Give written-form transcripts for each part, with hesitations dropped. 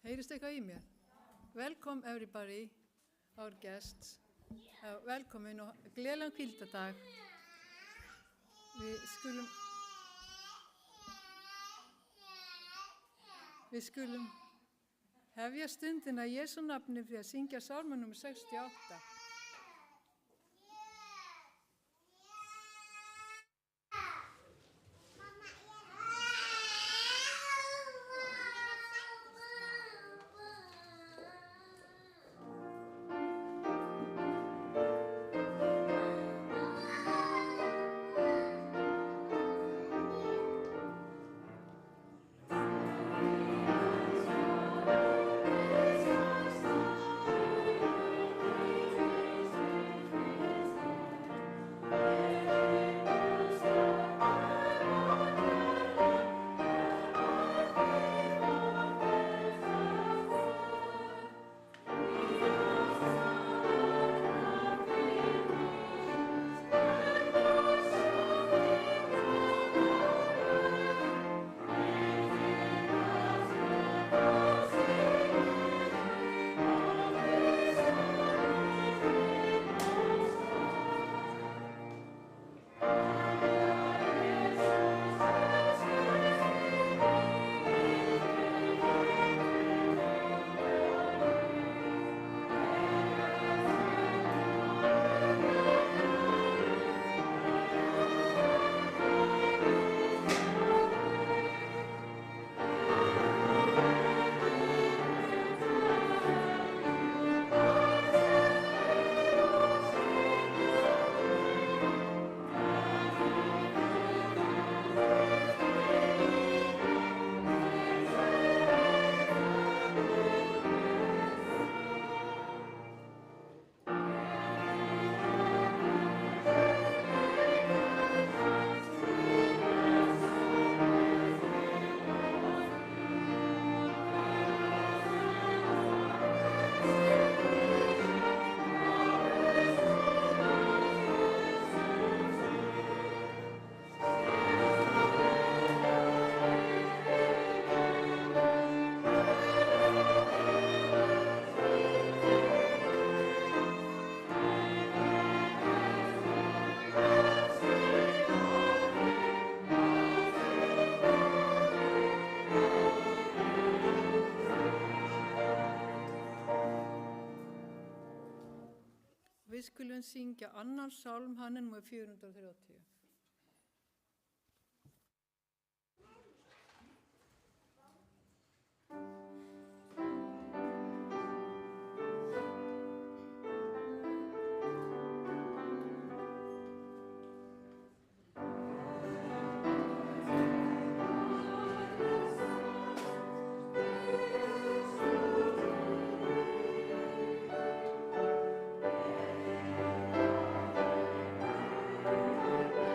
Heyrist eitthvað í mér? Welcome everybody, our guests. Velkomin og gleðilegan hvíldardag. Við skulum hefja stundina í Jesú nafni fyrir að syngja sálma nr. 68. Við skulum syngja annan sálm, hann er nr. 430. Thank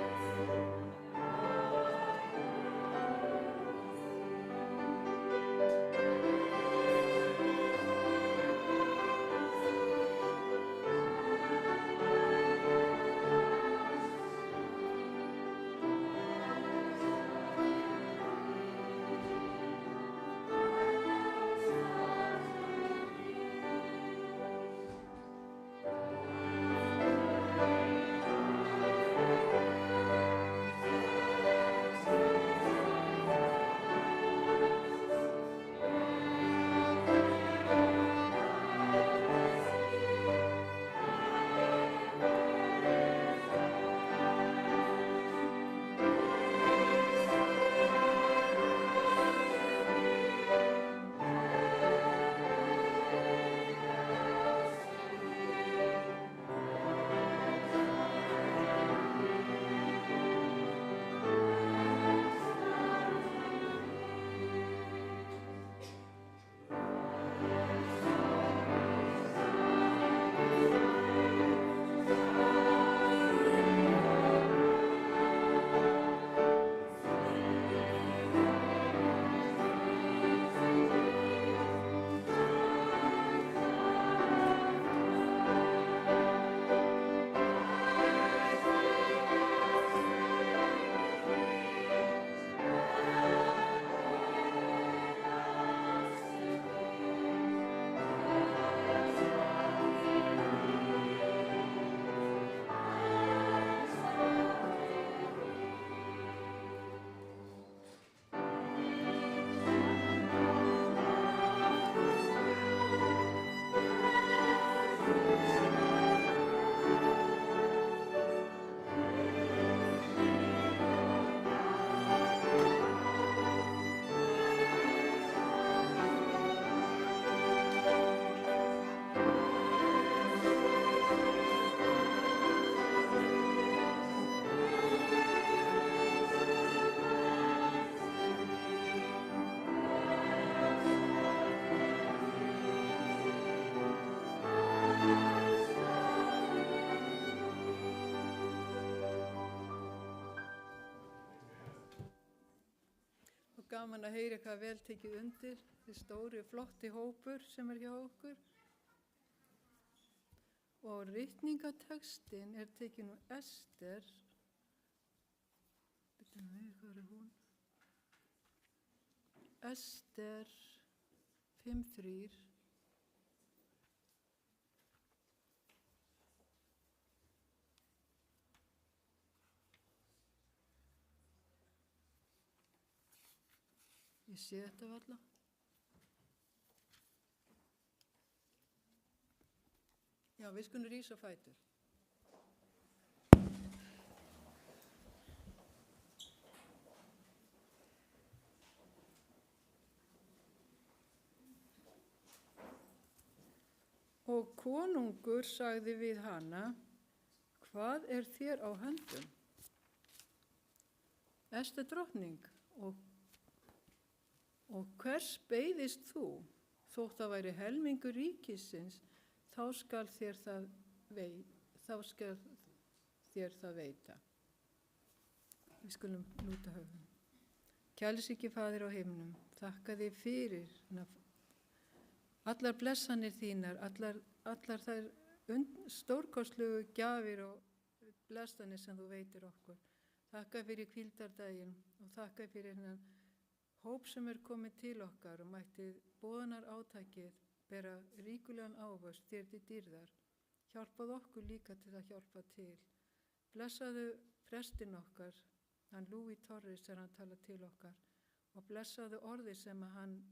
gaman að heyra hvað vel tekið undir, þið stóri flotti hópur sem hjá okkur. Og ritningatextin tekinn úr Ester. Bíddu nú við, hvað hún? Ester 5:3. Ég sé þetta varla. Já, við skulum rísa á fætur. Og konungur sagði við hana, hvað þér á höndum? Ester drottning, og hvers beiðist þú? Þótt það væri helmingur ríkisins, þá skal þér það veita. Við skulum lúta höfum. Kærleiki Faðir á himnum, þakka þér fyrir allar blessanir þínar, allar þær stórkostlegu gjafir og blessanir sem þú veitir okkur. Þakka fyrir hvíldardaginn og þakka fyrir hennan hóp sem komið til okkar og mætti boðunar átakið bera ríkulegan ávöxt þér til dýrðar. Hjálpað okkur líka til að hjálpa til. Blessaðu prestinn okkar, hann Louis Torres hann talar til okkar og blessaðu orði sem hann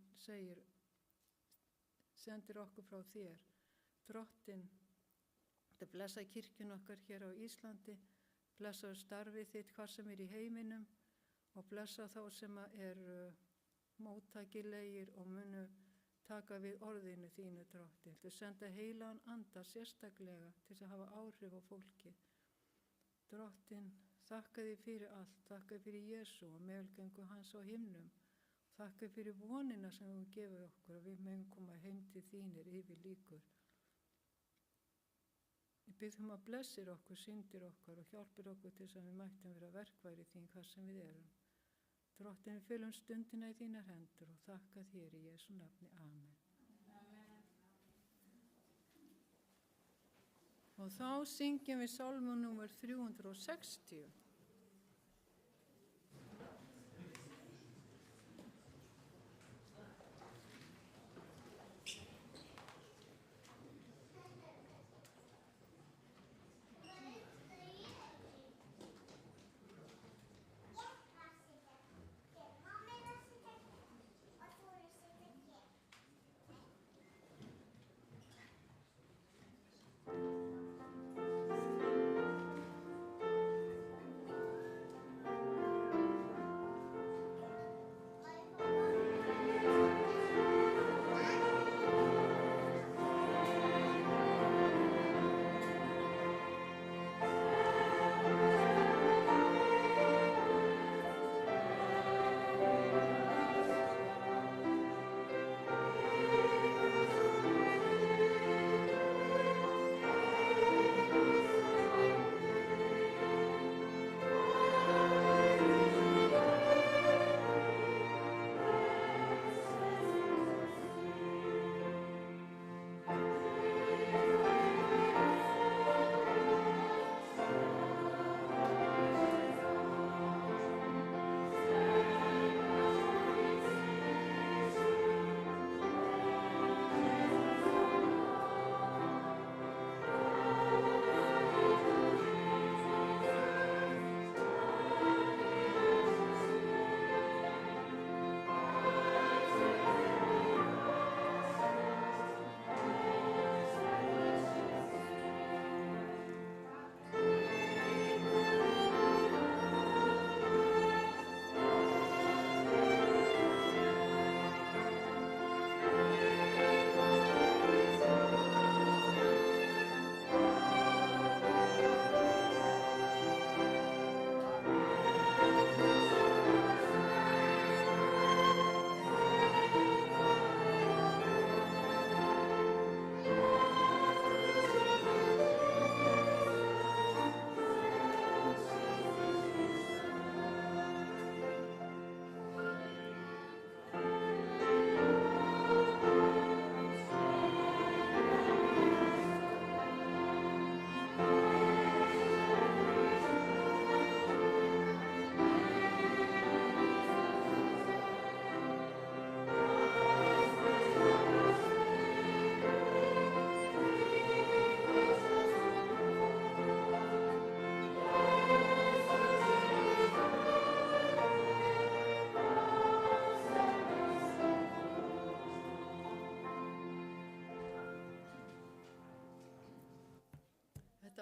sendir okkur frá þér. Drottinn, þetta blessa kirkjun okkar hér á Íslandi, blessaðu starfið þitt hvar sem í heiminum og blessa þá sem móttakilegir og munu taka við orðinu þínu, Drottinn. Þú senda heilagan anda sérstaklega til að hafa áhrif á fólki. Drottinn, þakka þér fyrir allt, þakka þér fyrir Jesú og meðalgöngu hans á himnum. Þakka þér fyrir vonina sem þú gefur okkur og við megum koma heim til þínir yfir líkur. Ég bið að blessir okkur, syndir okkar og hjálpir okkur til þess að við mættum vera verkværi þín hvað sem við erum. Drottinn, við fylgum stundina í þínar hendur og þakka þér í Jesú nafni. Amen. Og þá syngjum við sálmu númer 360.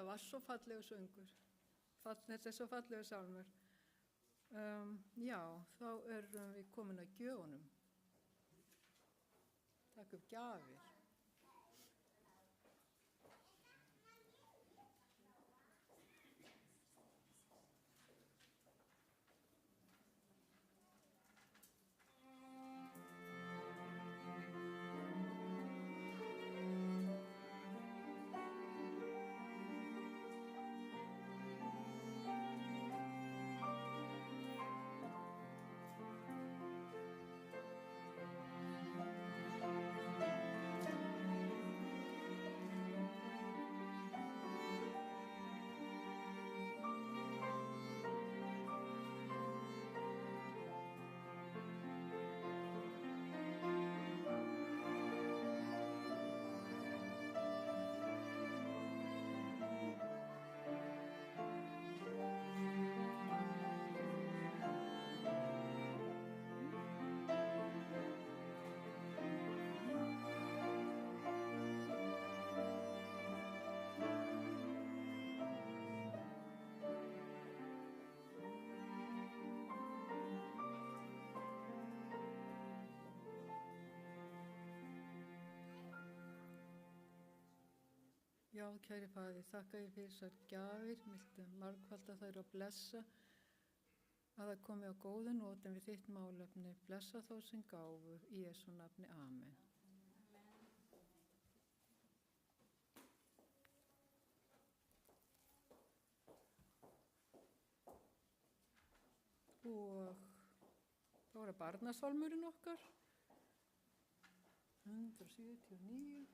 Þetta var svo fallegu söngur. Þetta er svo fallegu sálmur. Já, þá erum við komin að gjöfunum. Takk upp gjafir. Já, kæri Faðir, þakka ég fyrir þessar gjafir, miltu margfalda þær og blessa að það komi á góðu nótum við þitt málefni, blessa þá sem gáfu, í Jesú nafni, amen. Og þá er það barnasálmurinn okkar, 179.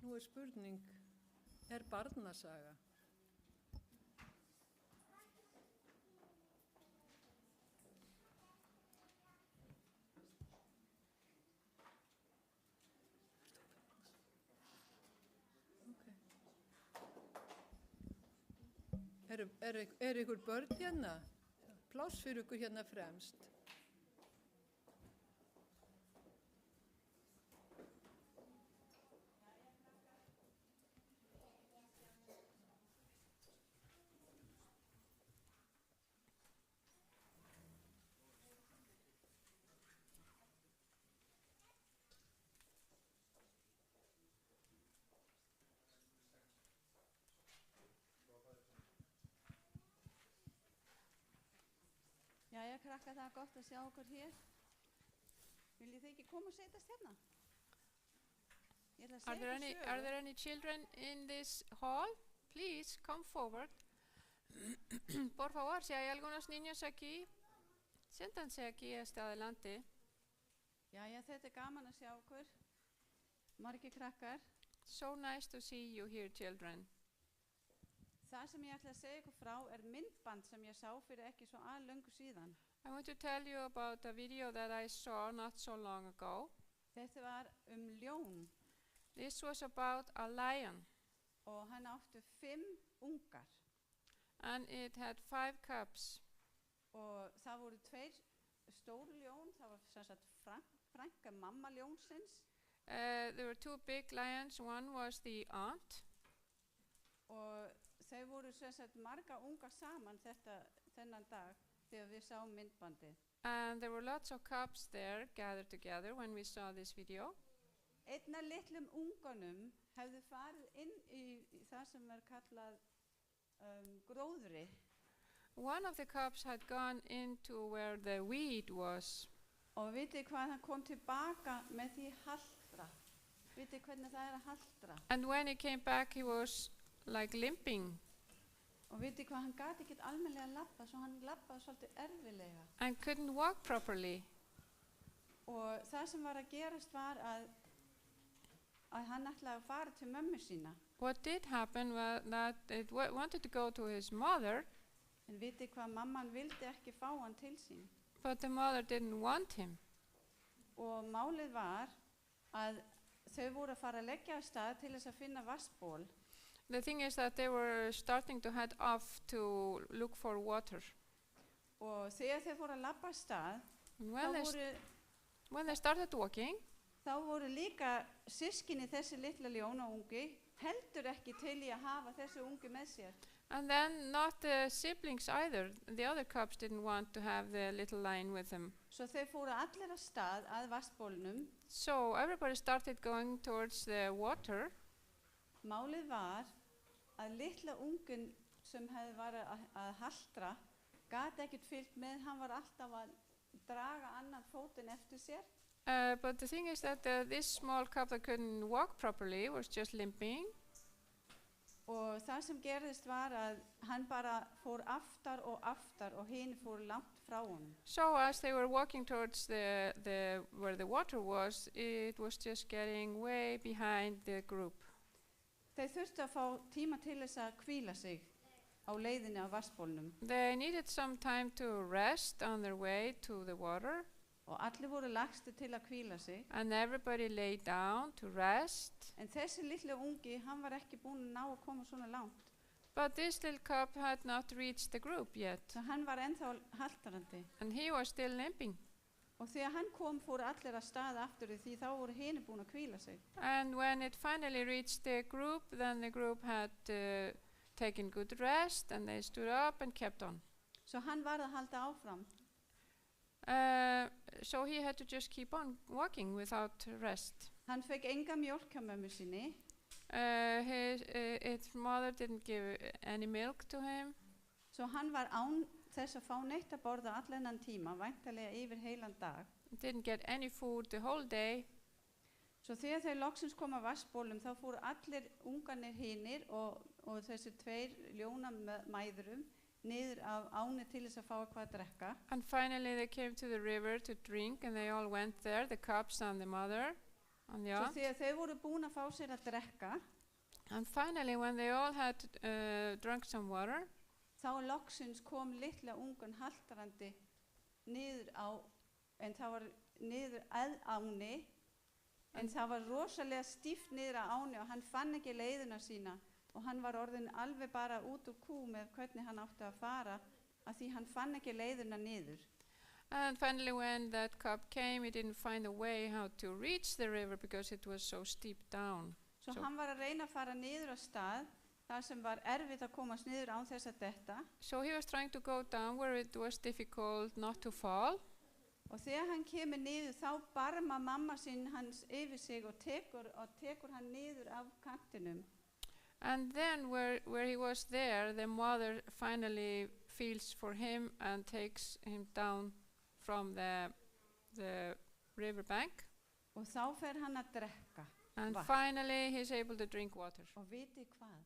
Nú er spurning, er barnasaga? Okay. Er ykkur börn hérna? Pláss fyrir ykkur hérna fremst. Jæja, krakka, það er gott að sjá okkur hér. Viljið þið ekki koma og setjast hérna? Ég ætla að Are there segja are ykkur there sögu. any children in this hall? Please come forward. Por favor, si hay algunos niños aquí, siéntanse aquí adelante. Jæja, þetta er gaman að sjá okkur. Margir krakkar. So nice to see you here, children. Það sem ég ætla að segja ykkur frá er myndband sem ég sá fyrir ekki svo löngu síðan. I want to tell you about a video that I saw not so long ago. Þetta var ljón This was about a lion, og hann átti 5 ungar and it had 5 cubs. og það voru 2 stór ljón, það var sem sagt frænka mamma ljónsins There were 2 big lions. One was the aunt, og þau voru sem sagt marga ungar saman þennan dag þegar við sáum myndbandið. and there were lots of cubs there gathered together when we saw this video. Einn af litlum unganum hefði farið inn í það sem er kallað gróðri One of the cubs had gone into where the weed was, og vitið hvað hann kom tilbaka með því haltra. Vitið hvernig það er að haltra and when he came back, he was like limping og vitið hvað hann gat ekkert almennilega að labba svo hann labbaði svolítið erfilega and couldn't walk properly. og það sem var að gerast var að hann ætlaði að fara til mömmu sína What did happen was that it wanted to go to his mother, en vitið hvað mamman vildi ekki fá hann til sín but the mother didn't want him. og málið var að þau voru að fara að leggja af stað til þess að finna vatnsból The thing is that they were starting to head off to look for water. og þegar þau fóru að labba af stað And þá when they started walking, voru líka systkini þessi litla ljónaungi heldur ekki til í að hafa þessi ungi með sér and then not the siblings either. The other cubs didn't want to have the little lion with them. svo þau fóru allir af stað að vatnsbólnum. So everybody started going towards the water. Málið var að litla ungin sem hefði varið að haltra gat ekkert fylgt með, hann var alltaf að draga annan fótinn eftir sér But the thing is that this small cub that couldn't walk properly was just limping. og það sem gerðist var að hann bara fór aftar og hinn fór langt frá honum. So as they were walking towards where the water was, it was just getting way behind the group. Þeir þurftu að fá tíma til þess að hvíla sig á leiðinni á vatnsbólnum They needed some time to rest on their way to the water, og allir voru lagstir til að hvíla sig and everybody lay down to rest. en þessi litli ungi, hann var ekki búinn að ná að koma svona langt But this little cub had not reached the group yet, svo hann var ennþá haltrandi and he was still limping. og þegar hann kom fóru allir að stað aftur því þá voru hinir búin að hvíla sig And when it finally reached the group, then the group had taken good rest, and they stood up and kept on. svo hann varð að halda áfram So he had to just keep on walking without rest. hann fekk enga mjólk hjá mömmu sinni His mother didn't give any milk to him, svo hann var án þess að fá neitt að borða allennan tíma væntanlega yfir heilan dag didn't get any food the whole day. svo þegar þeir loksins koma að vatnsbólum þá fóru allir ungarnir hinir og þessi 2 ljónamæðurum niður af áni til þess að fá eitthvað að drekka And finally they came to the river to drink, and they all went there, the cubs and the mother and the svo aunt. þegar þau voru búin að fá sér að drekka And finally when they all had drunk some water, þá loksins kom litla ungan haltrandi niður á en það var niður að áni en það var rosalega stíft niður á áni og hann fann ekki leiðina sína og hann var orðin alveg bara út úr kú með hvernig hann átti að fara af því hann fann ekki leiðina niður and finally when that cub came, he didn't find a way how to reach the river because it was so steep down. svo So- hann var að reyna að fara niður á stað þar sem var erfitt að komast niður án þess að detta So he was trying to go down where it was difficult not to fall. og þegar hann kemur niður þá barma mamma sín hans yfir sig og tekur hann niður af kantinum And then where he was there, the mother finally feels for him and takes him down from the riverbank. og þá fer hann að drekka And vatn. finally, he's able to drink water. Og vitið hvað?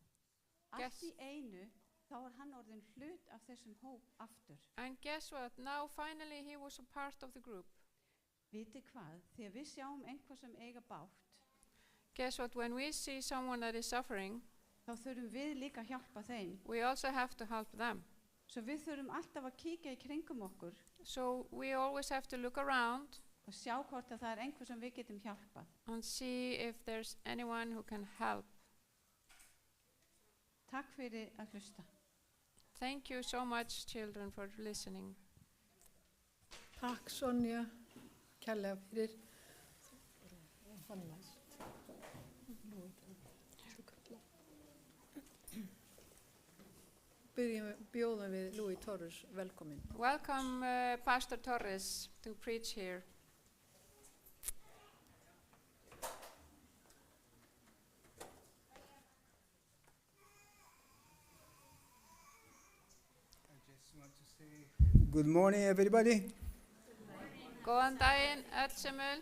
Guess- Allt í einu þá hann orðin hlut af þessum hóp aftur. And guess what? Now, finally, he was a part of the group. Vitið hvað? Þegar við sjáum einhver sem eiga bágt, Guess what? When we see someone that is suffering, þá þurfum við líka að hjálpa þeim. we also have to help them. Svo við þurfum alltaf að kíkja í kringum okkur So we always have to look around og sjá hvort að það er einhver sem við getum hjálpað. and see if there's anyone who can help. Takk fyrir að hlusta. Thank you so much, children, for listening. Takk Sonja, kærlega fyrir. Bjóðum við Louis Torres velkomin. Welcome, Pastor Torres, to preach here. I just want to say good morning, everybody, Góðan daginn, öll semul.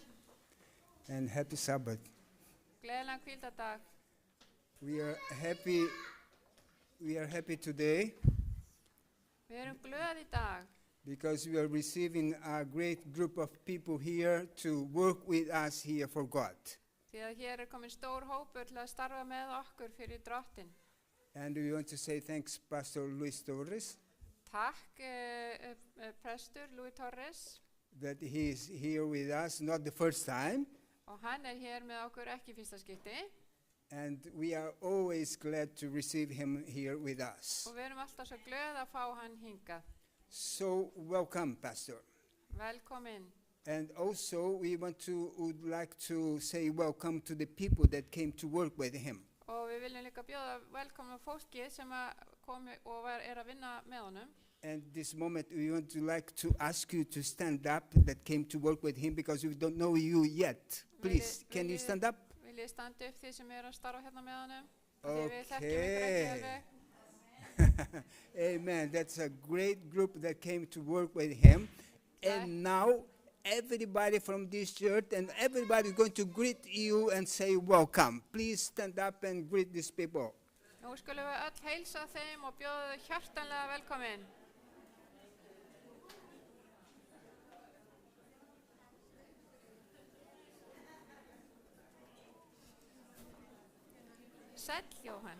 and happy Sabbath. Gleðilegan hvíldardag. We are happy. We are happy today Við erum glöð í dag because we are receiving a great group of people here to work with us here for God. því að hér er komin stór hópur til að starfa með okkur fyrir drottin. And we want to say thanks, Pastor Luis Torres, Takk, prestur Louis Torres, that he is here with us, not the first time. og hann er hér með okkur ekki í fyrsta skipti. And we are always glad to receive him here with us. Og við erum alltaf svo glöð að fá hann hingað. So welcome, Pastor. Velkomin. And also we would like to say welcome to the people that came to work with him. Og við viljum líka bjóða velkomna fólki sem komi og er að vinna með honum. And this moment we want to like to ask you to stand up that came to work with him because we don't know you yet. Please, can you stand up? Vil ég standa upp því sem að starfa hérna með honum? Því við þekkjum ykkur ekki Okay. alveg. Amen. That's a great group that came to work with him. Right. And now everybody from this church and everybody is going to greet you and say welcome. Please stand up and greet these people. Nú skulum við öll heilsa þeim og bjóða þau hjartanlega velkomin. Sæll, Jóhann.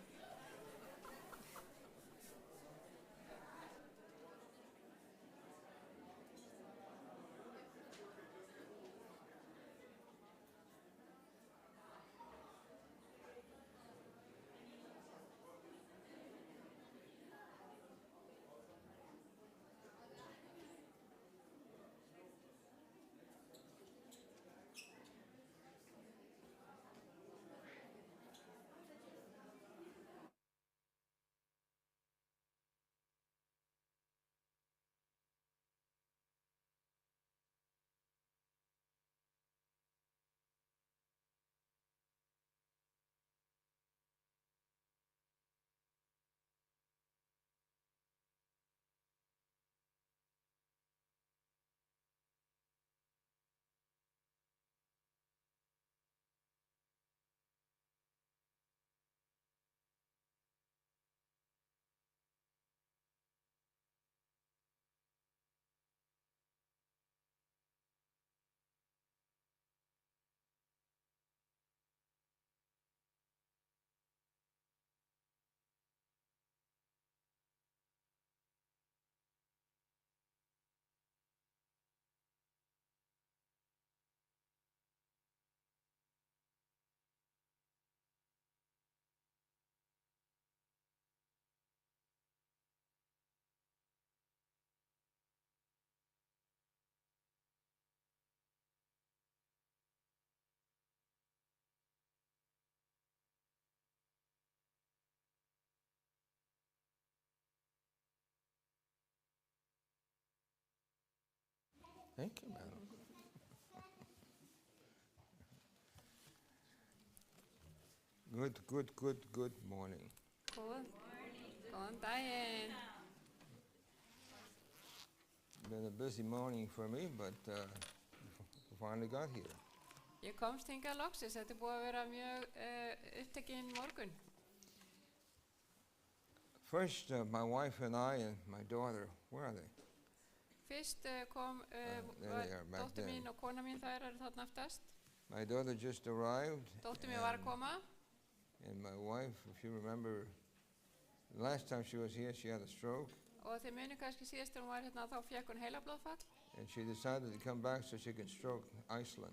Thank you, madam. Good morning. Góðan daginn. Been a busy morning for me, but finally got here. Ég komst hingað loksins, þetta búið að vera mjög upptekinn morgun. First, my wife and I and my daughter, where are they? Fyrst kom there they are, back dóttir there. mín og kona mín, þær eru þarna aftast. My daughter just arrived. Dóttir mín var að koma And my wife, if you remember, the last time she was here, she had a stroke. og þið muni kannski síðast þegar hún var hérna þá fékk hún heilablóðfall. And she decided to come back so she can stroke Iceland.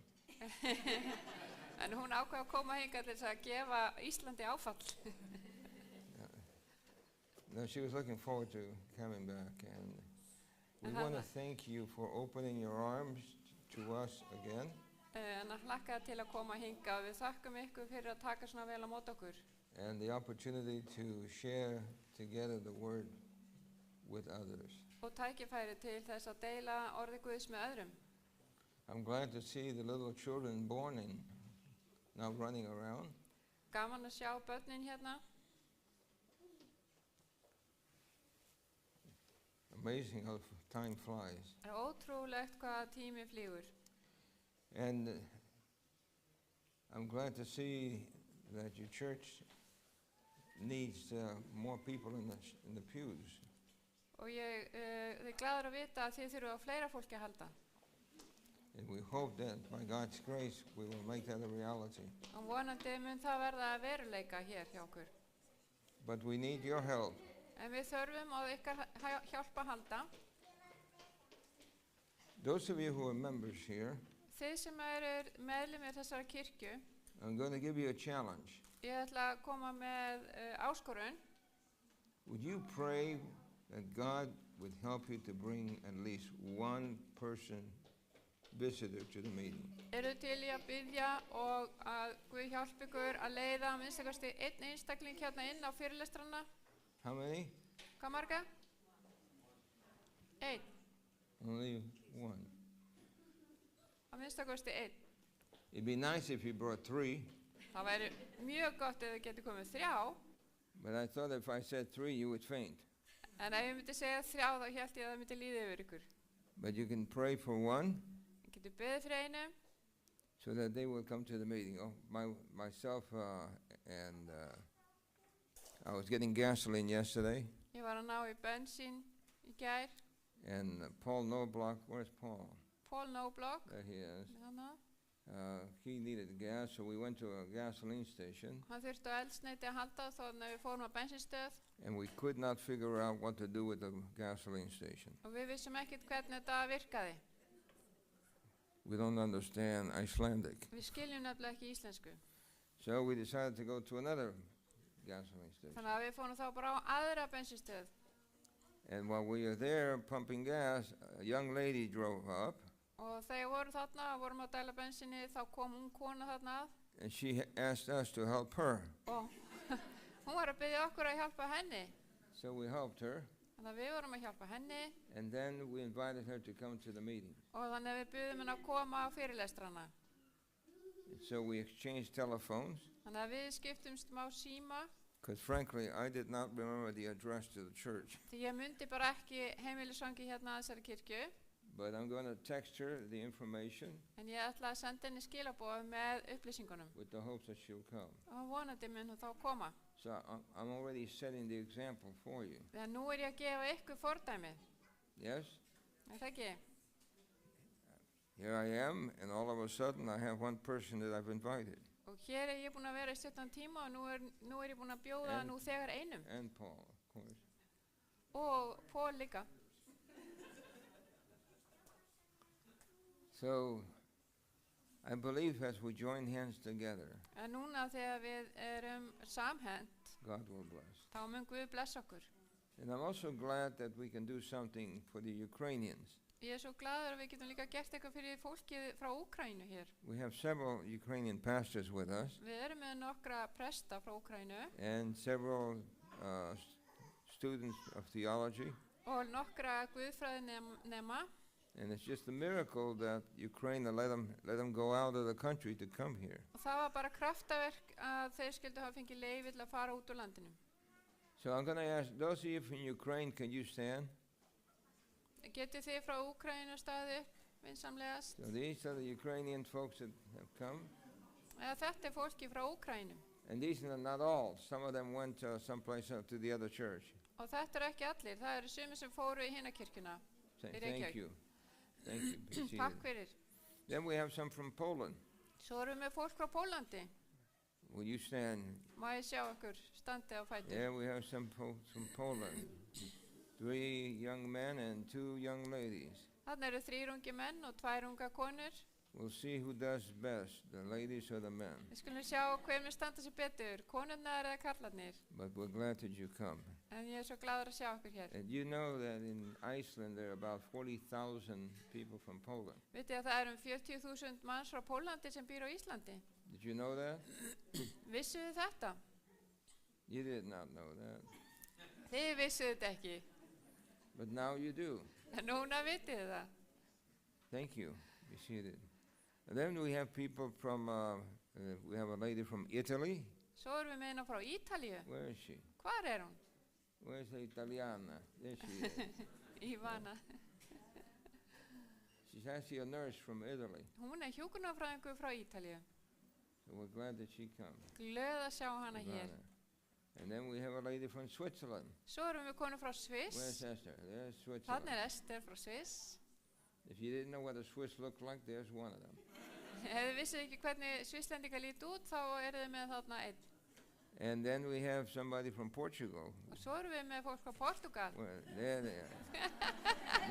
En hún ákvað að koma hingað til þess að gefa Íslandi áfall. No, she was looking forward to coming back. And we Uh-huh. want to thank you for opening your arms to us again. En hann hlakkaði til að koma hingað og við þakkum ykkur fyrir að taka svona vel á mót okkur. And the opportunity to share together the word with others. Og tækifæri til þess að deila orði Guðs með öðrum. I'm glad to see the little children born in now running around. Gaman að sjá börnin hérna. Amazing how time flies. Það er ótrúlegt hvað tími flýgur. And I'm glad to see that your church needs more people in the pews. Og ég er glaður að vita að þið þurfum á fleira fólki að halda. And we hope that by God's grace we will make that a reality. Og vonandi mun það verða að veruleika hér hjá okkur. But we need your help. En við þurfum á ykkar hjálpa að halda. Those of you who are members here, Þið sem eru meðlimir þessara kirkju, I'm going to give you a challenge. ég ætla að koma með áskorun. Would you pray that God would help you to bring at least one person visitor to the meeting? Eru til í að biðja og að Guð hjálpi ykkur að leiða að minnstakosti einn einstakling hérna inn á fyrirlestrana? How many? Hvað marga? Einn. Only one. Að minnstakosti einn. It'd be nice if you brought 3, Það væri mjög gott ef þið getur komið 3. but I thought if I said 3 you would faint. En ef ég myndi segja 3 þá hélt ég að það myndi líða yfir ykkur. But you can pray for one Ég getur beðið fyrir einu so that they will come to the meeting. Oh, myself and I was getting gasoline yesterday, Ég var að ná í bensín í gær. and Paul Noblock, where's Paul? Paul Noblock. There he is. Hana. He needed gas, so we went to a gasoline station, Hann þurfti á eldsneyti að halda þannig að við fórum á bensinstöð and we could not figure out what to do with the gasoline station. og við vissum ekkert hvernig þetta virkaði. We don't understand Icelandic. Við skiljum nefnilega ekki íslensku. So we decided to go to another gasoline station. Þannig að við fórum þá bara á aðra bensinstöð. And while we were there pumping gas, a young lady drove up, Og þegar við vorum þarna og vorum að dæla bensinni þá kom kona þarna að and she asked us to help her. og hún var að biðja okkur að hjálpa henni. So we helped her, Þannig að við vorum að hjálpa henni and then we invited her to come to the meeting. og þannig að við buðum henni að koma á fyrirlestrana. And so we exchanged telephones, Þannig að við skiptumst á síma because frankly, I did not remember the address to the church. því ég myndi bara ekki heimilisvangi hérna að þessari kirkju. But I'm going to text her the information En ég ætla að senda henni skilaboð með upplýsingunum with the hopes that she'll come. og vonandi mun hún þá koma. So I'm already setting the example for you. Þegar nú er ég að gefa ykkur fordæmi. Yes? Er það ekki? Here I am, and all of a sudden I have one person that I've invited, Og hér er ég búin að vera í stuttan tíma og nú er ég búin að bjóða En- nú þegar einum. and Paul, of course. Og Paul líka. So I believe as we join hands together, En núna þegar við erum samhent, God will bless. þá mun Guð blessa okkur. And I'm also glad that we can do something for the Ukrainians. Ég er svo glaður að við getum líka gert eitthvað fyrir fólkið frá Úkraínu hér. We have several Ukrainian pastors with us Við erum með nokkra presta frá Úkraínu and several students of theology. og nokkra guðfræðinema. And it's just a miracle that Ukraine let them go out of the country to come here. Og það var bara kraftaverk að þeir skildu hafa fengið leyfi til að fara út úr landinu. So I'm going to ask those of you from Ukraine, can you stand? Getið þið frá Úkraínu staðið upp? vinsamlegast. So these are the Ukrainian folks that have come. Þetta fólki frá Úkrænum. And these are not all. Some of them went someplace else to the other church. Og þetta ekki allir, það sumir sem fóru í hina kirkjuna. Thank Reykjavík. you. Thank you. Be seated. Takk fyrir. Then we have some from Poland. Svo erum við fólk frá Pólandi. Will you stand? Má ég sjá ykkur standi á fætur? Yeah, we have some folks from Poland. 3 young men and 2 young ladies. Þarna 3 ungi menn og 2 unga konur. We'll see who does best, the ladies or the men. Við skulum sjá hver með standa sig betur, konurnar eða karlarnir. But we're glad that you come. En ég svo gladur að sjá ykkur hér. And you know that in Iceland there are about 40,000 people from Poland. Vitið að það 40.000 manns frá Pólandi sem býr á Íslandi. Did you know that? Vissuð þið þetta? You did not know that. Þið vissuð þetta ekki. But now you do. En núna vitið þið það. Thank you. Be seated. And then we have people from, we have a lady from Italy. Svo erum við með hana frá Ítalíu. Where is she? Hvar hún? Where's the Italiana? There she is. Ívana. She's actually a nurse from Italy. Hún hjúkrunarfræðingur frá Ítalíu. So we're glad that she comes. Glöð að sjá hana hér. And then we have a lady from Switzerland. Svo erum við konu frá Sviss. Where's Esther? There's Switzerland. Þarna Esther frá Sviss. If you didn't know what a Swiss looked like, there's one of them. Ef þið vissuð ekki hvernig Svisslendingar líti út, þá þið með þarna einn. And then we have somebody from Portugal. Og svo erum við með fólk frá Portugal. Well, there they are.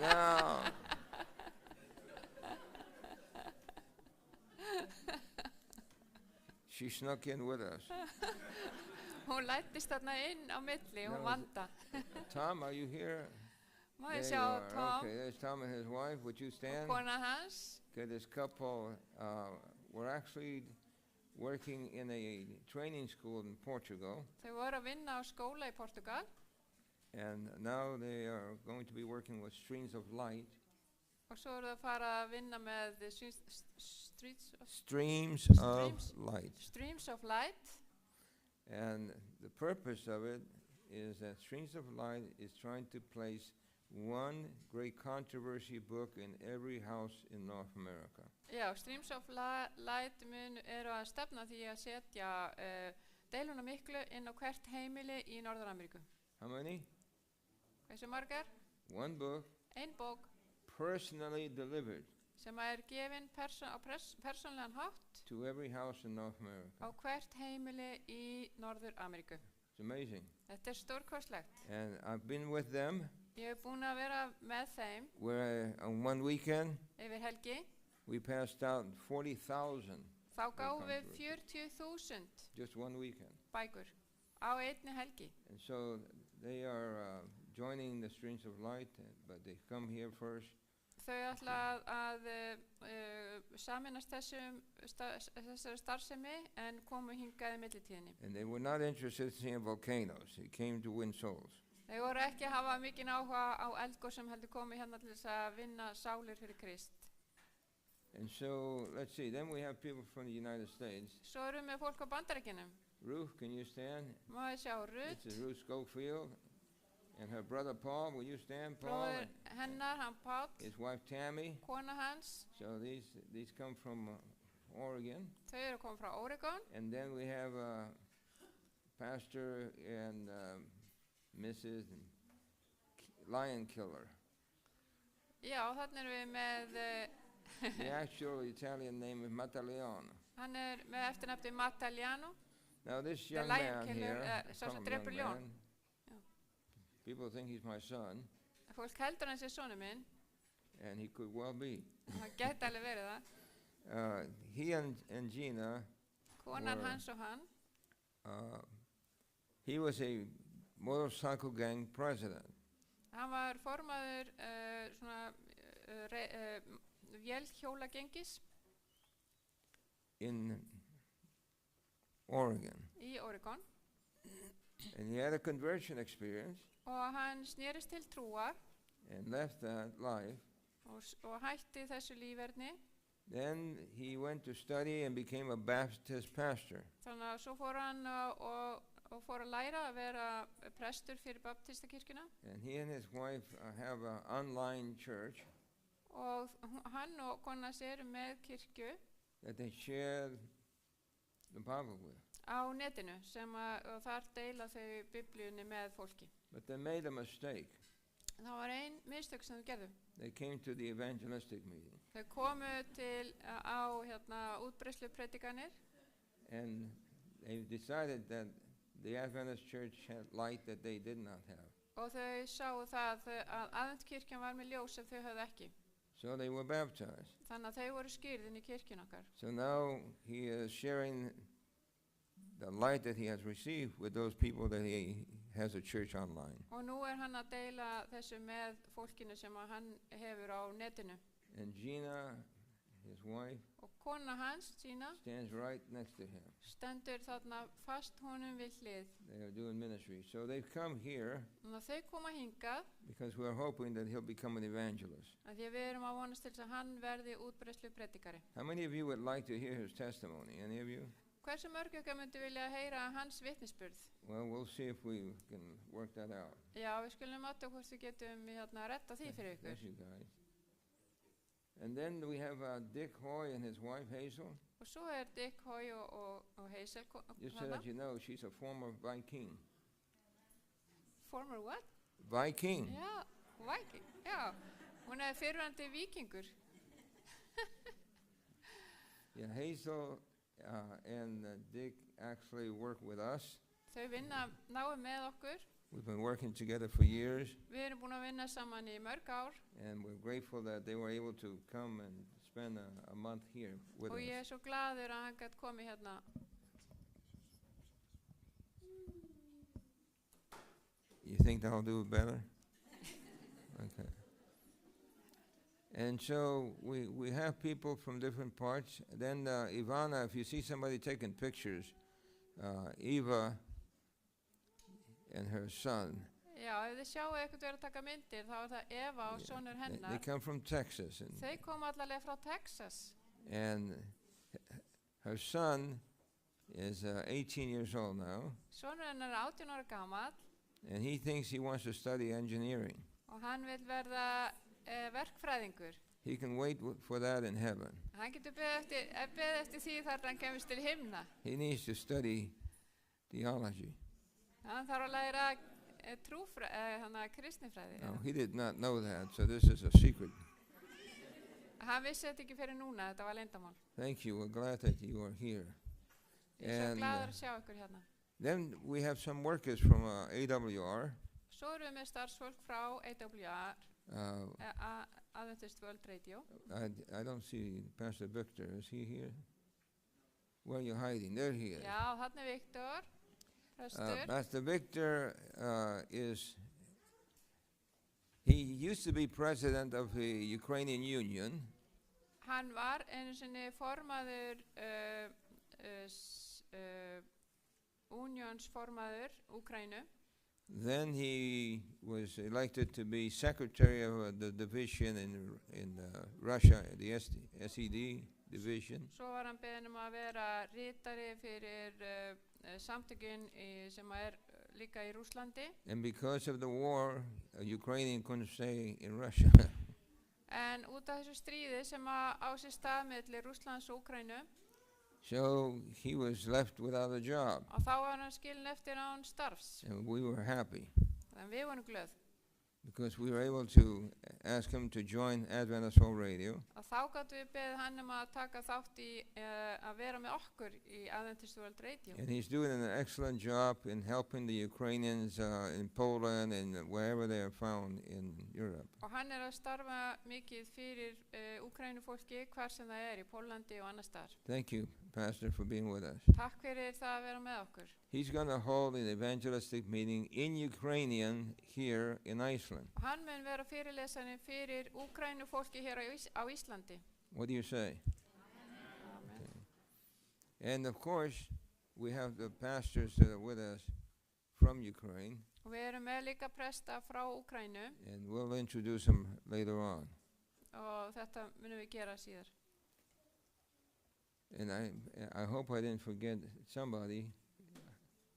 No. She snuck in with us. Hún lættist þarna inn á milli, hún Vanda. Tom, are you here? Má There ég you sjá are. Tom Okay, there's Tom and his wife. Would you og stand? kona hans. Okay, this couple were actually working in a training school in Portugal, Þau voru að vinna á skóla í Portugal and now they are going to be working with Streams of Light. og svo eru þau að fara að vinna með Streams of Light. Streams of Light. And the purpose of it is that Streams of Light is trying to place one great controversy book in every house in North America. Já, Streams of Light eru að stefna því að setja deiluna miklu inn á hvert heimili í Norður-Ameríku. How many? Hversu margar? One book, Ein bók personally delivered sem gefin á persónlegan hátt to every house in North America. á hvert heimili í Norður-Ameríku. It's amazing. Þetta stórkostlegt. And I've been with them Ég búin að vera með þeim where on one weekend yfir helgi. we passed out 40,000, Þá gáum við 40.000 just one weekend. bækur á einni helgi. And so they are joining the Streams of Light, but they come here first. Þau ætla að sameinast þessari starfsemi en komu hingað í millitíðinni. And they were not interested in seeing volcanoes. They came to win souls. Þau voru ekki að hafa mikinn áhuga á eldgosum heldur komið hérna til þess að vinna sálir fyrir Krist. And so, let's see, then we have people from the United States. Svo erum við fólk á Bandaríkjunum. Ruth, can you stand? Má ég sjá This Ruth, is Ruth Schofield. And her brother Paul, will you stand, Paul? bróður hennar, hann Páll, His wife Tammy. kona hans. So these come from Oregon. Þau eru komið frá Oregon. And then we have Pastor and Mrs. Lion Killer. Já, þannig erum við með, The actual Italian name is Mattaleone. hann með eftirnafni Mattaliano. Now this The young Lion man Killer, here, sá sem some drepur young ljón. man, Já. people think he's my son, Fólk heldur hans sonur minn, and he could well be. hann geti alveg verið það. He and Gina, Konan Were- hans og hann, he was a motorcycle gang president. hann var formaður svona vélhjólagengis In Oregon, í Oregon and he had a conversion experience og hann snerist til trúar and left that life. og hætti þessu lífverðni. Then he went to study and became a Baptist pastor. Þannig að svo fór hann og fór að læra að vera prestur fyrir baptistakirkjuna And he and his wife have an online church, og hann og kona hans eru með kirkju that they share the Bible with. á netinu og þar deila þau biblíunni með fólki. But they made a mistake. Það var ein mistök sem þau gerðu. They came to the evangelistic meeting, Þau komu til á útbreiðslupreddikanir and they decided that the Adventist church had light that they did not have. og þau sáu það að aðventkirkjan var með ljós sem þau höfðu ekki. So they were baptized. Þannig að þau voru skýrð inn í kirkjun okkar. So now he is sharing the light that he has received with those people that he has a church online. Og nú hann að deila þessu með fólkinu sem að hann hefur á netinu. And Gina, his wife, Og kona hans, Gina, stands right next to him. stendur þarna fast honum við hlið. They are doing ministry. So they've come here Þannig að þau koma hingað because we're hoping that he'll become an evangelist. af því að við erum að vonast til þess að hann verði útbreiðslupredikari. How many of you would like to hear his testimony? Any of you? Hversu mörg ykkar myndi vilja heyra hans vitnisburð? Well, we'll see if we can work that out. Já, við skulum átta hvort við getum retta því fyrir ykkur. Bless you guys. And then we have Dick Hoy and his wife Hazel. Og svo Dick Hoy og Hazel Just so that you know, she's a former Viking. Former what? Viking. Já, Viking, já. Hún fyrrverandi víkingur. Yeah, Hazel and Dick actually work with us. Þau vinna náið með okkur. We've been working together for years, Við erum búin að vinna saman í mörg ár and we're grateful that they were able to come and spend a month here with og us. ég svo glaður að hann gætt komið hérna. You think that'll do it better? Okay. And so we have people from different parts. Then Ivana, if you see somebody taking pictures, Eva and her son, Já, ef þið sjáu eitthvað verið að taka myndir, þá það Eva og sonur they hennar. come from Texas. Þau koma allavega frá Texas. And her son is 18 years old now, Sonur hennar 18 ára gamall and he thinks he wants to study engineering. og hann vil verða verkfræðingur. He can wait for that in heaven. Hann getur beðið eftir því þar hann kemist til himna. He needs to study theology. Hann þarf að læra kristnifræði. No, he did not know that, so this is a secret. Hann vissi þetta ekki fyrir núna, þetta var leyndamál. Thank you. We're glad that you are here. Ég er svo And glaður að sjá ykkur hérna. then we have some workers from AWR. Svo erum við með starfsfólk frá AWR, Adventist World Radio. I don't see Pastor Victor. Is he here? Where are you hiding? There he is. Já, þarna Viktor, prestur. Pastor Victor he used to be president of the Ukrainian Union. Hann var einu sinni formaður, unionsformaður Úkraínu. Then he was elected to be secretary of the division in Russia, the SED division. Svo var hann beðinn að vera ritari fyrir samtökin sem líka í Rússlandi. And because of the war, Ukrainian couldn't stay in Russia. En út af þessu stríði sem á sér stað milli Rússlands og Úkraínu, So he was left without a job. og þá var hann skilinn eftir án starfs. And we were happy En við vorum glöð. because we were able to ask him to join Adventist World Radio. Og þá gáttum við beðið hann að taka þátt í að vera með okkur í Adventist World Radio. And he's doing an excellent job in helping the Ukrainians in Poland and wherever they are found in Europe. Og hann að starfa mikið fyrir Úkrænufólki hvar sem það í Pólandi og annar staðar. Thank you, Pastor, for being with us. Takk fyrir það að vera með okkur. He's going to hold an evangelistic meeting in Ukrainian here in Iceland. Og hann mun vera fyrirlesarin fyrir Úkrænufólki hér á Íslandi. What do you say? Amen. Okay. And of course, we have the pastors that are with us from Ukraine, Og við erum með líka presta frá Úkrænu and we'll introduce them later on. og þetta munum við gera síðar. And I hope I didn't forget somebody.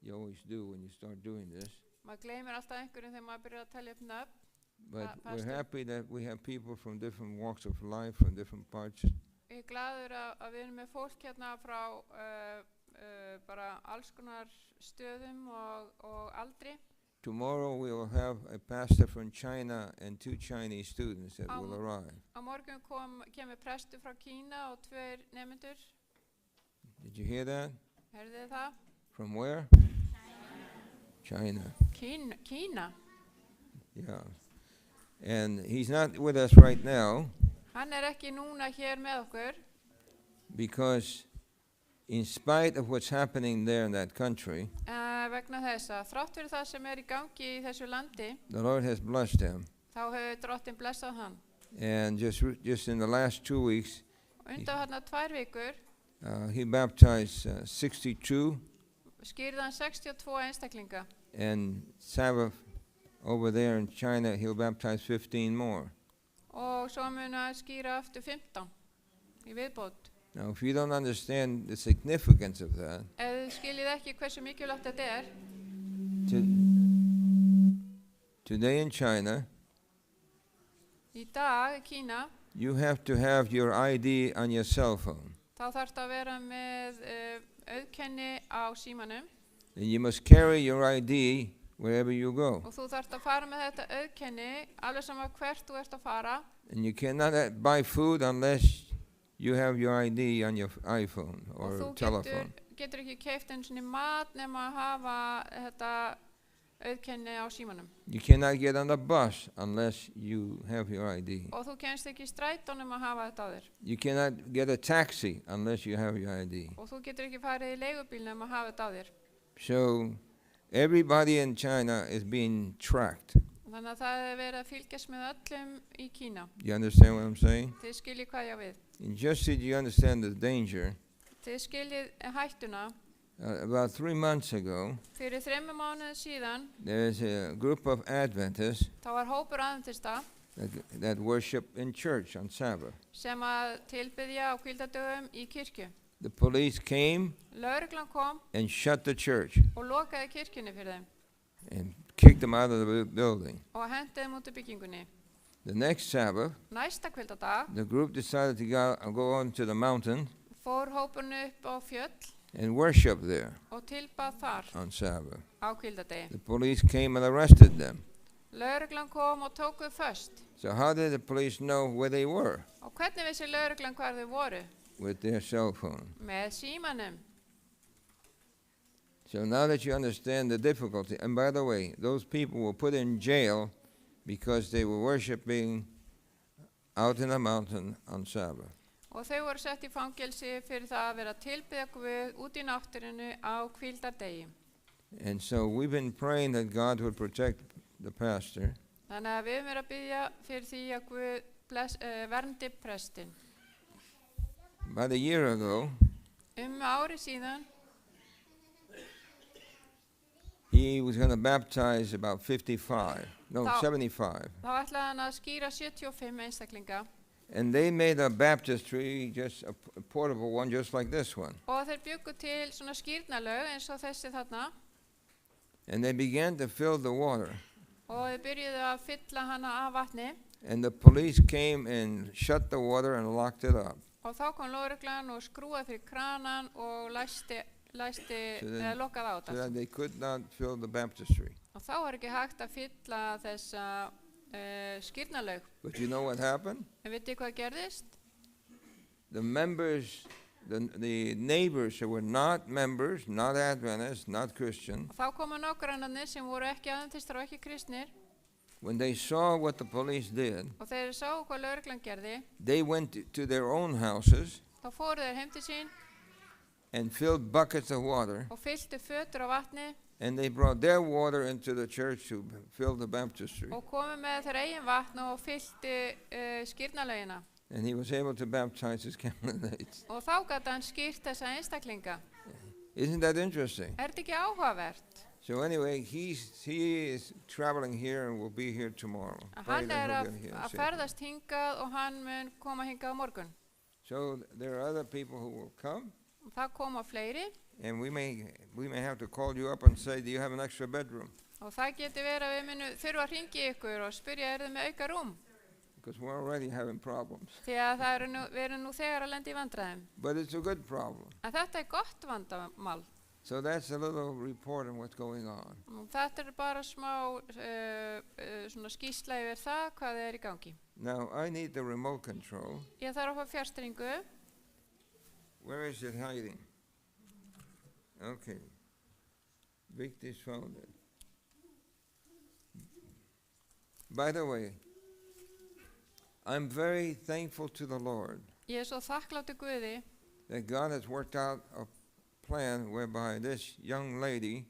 You always do when you start doing this. Maður gleymir alltaf einhverjum þegar maður byrjar að telja upp nöfn. But we're pastor. happy that we have people from different walks of life, from different parts. Ég er glaður að við erum með fólk hérna frá bara alls konar stöðum og aldri. Tomorrow we will have a pastor from China and 2 Chinese students that will arrive. Á morgun kemur prestur frá Kína og 2 nemendur. Did you hear that? Heyrðu þið það? From where? China. Kína. Yeah. And he's not with us right now Hann ekki núna hér með okkur because in spite of what's happening there in that country, vegna þess að þrátt fyrir það sem í gangi í þessu landi, the Lord has blessed him. þá hefur Drottinn blessað hann. And just in the last 2 weeks, Og undanfarnar 2 vikur he baptized 62, skýrði hann 62 einstaklinga. and Sabbath over there in China, he'll baptize 15 more. Og svo mun að skýra aftur 15 í viðbót. Now, if you don't understand the significance of that, Ef þið skiljið ekki hversu mikilvægt þetta today in China, í dag í Kína, you have to have your ID on your cell phone. þá þarftu að vera með auðkenni á símanum And you must carry your ID wherever you go. og þú þarft að fara með þetta auðkenni alveg sama hvert þú ert að fara. And you cannot buy food unless you have your ID on your iPhone Og or þú telephone. getur ekki keypt einu sinni mat nema að hafa þetta auðkenni á símanum. You cannot get on the bus unless you have your ID. Og þú kemst ekki í strætónum að hafa þetta á þér. You cannot get a taxi unless you have your ID. Og þú getur ekki farið í leigubílnum að hafa þetta á þér. So everybody in China is being tracked. Þannig að það verið að fylgjast með öllum í Kína. You understand what I'm saying? Þið skiljið hvað ég á við. And just so you understand the danger, Þið skiljið hættuna. about 3 months ago, Fyrir 3 mánuði síðan there's a group of Adventists þá var hópur aðventista that worship in church on Sabbath. sem að tilbiðja á hvíldardögum í kirkju. The police came Lögreglan kom and shut the church og lokaði kirkjunni fyrir þeim and kicked them out of the building. og hendi þeim út úr byggingunni. The next Sabbath, Næsta hvíldardag the group decided to go on to the mountain fór hópurinn upp á fjöll and worship there og tilbað þar on Sabbath. á hvíldardegi. The police came and arrested them. Lögreglan kom og tók þau föst. So how did the police know where they were? Og hvernig vissi lögreglan hvar þau voru? With their cell phone. Með símanum. So now that you understand the difficulty, and by the way, those people were put in jail because they were worshiping out in the mountain on Sabbath. Og þau voru sett í fangelsi fyrir það að vera tilbyggja Guð út í náttúrinu á hvíldardegi. And so we've been praying that God would protect the pastor. Þannig að við erum verið að biðja fyrir því að Guð verndi prestinn. About a year ago, Ári síðan he was going to baptize about 75, no, Þá- 75. þá ætlaði hann að skýra 75 einstaklinga And they made a baptistry, just a portable one, just like this one. og þeir bjuggu til svona skýrnalög eins og þessi þarna And they began to fill the water. og þeir byrjuðu að fylla hana af vatni And the police came and shut the water and locked it up. og þá kom lögreglan og skrúaði fyrir kranan og læsti So eða lokaði á so þetta. that they could not fill the baptistry. Og þá var ekki hægt að fylla þessa skýrnalög. But you know what happened? En vitið hvað gerðist? The members, the neighbors who were not members, not Adventists, not Christian, Og þá komu nágrannarnir sem voru ekki aðventistar og ekki kristnir when they saw what the police did, og þeir sáu hvað lögreglan gerði, they went to their own houses þá fóru þeir heim til sín and filled buckets of water, og fylltu fötur á vatni and they brought their water into the church to fill the baptistry. og komu með þeir eigin vatn og fylltu skýrnalögina. And he was able to baptize his candidates. Og þá gat hann skýrt þessa einstaklinga. Isn't that interesting? Er þetta ekki áhugavert? So anyway, he is traveling here and will be here tomorrow. Pray Hann that he'll að get here að safely. ferðast hingað og hann mun koma hingað á morgun. So there are other people who will come, Og það koma fleiri And we may have to call you up and say, do you have an extra bedroom? Og það geti verið að við munum þurfa að hringi ykkur og spyrja, þið með auka rúm? Because we're already having problems. Því að við erum nú þegar að lenda í vandræðum. But it's a good problem. En þetta gott vandamál. So that's a little report on what's going on. Og þetta bara smá svona skýrsla yfir það hvað í gangi. Now, I need the remote control. Ég þarf að fá fjárstýringu. Where is it hiding? Okay. Victor's found it. By the way, I'm very thankful to the Lord Ég svo þakkláttur Guði that God has worked out a plan whereby this young lady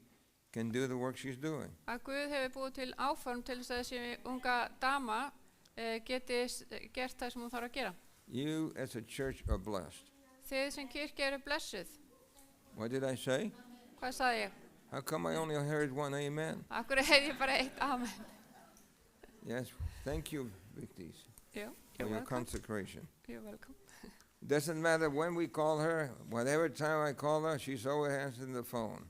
can do the work she's doing. að Guð hefur búið til áform til þess að þessi unga dama geti gert það sem hún þarf að gera. You as a church are blessed. Þið sem kirkja eru blessuð. What did I say? Hvað sagði ég? How come I only heard one amen? Akkur heyrði ég bara eitt amen. Yes, thank you, Victis, Jú, for your consecration. You're welcome. Doesn't matter when we call her, whatever time I call her, she's always answering the phone.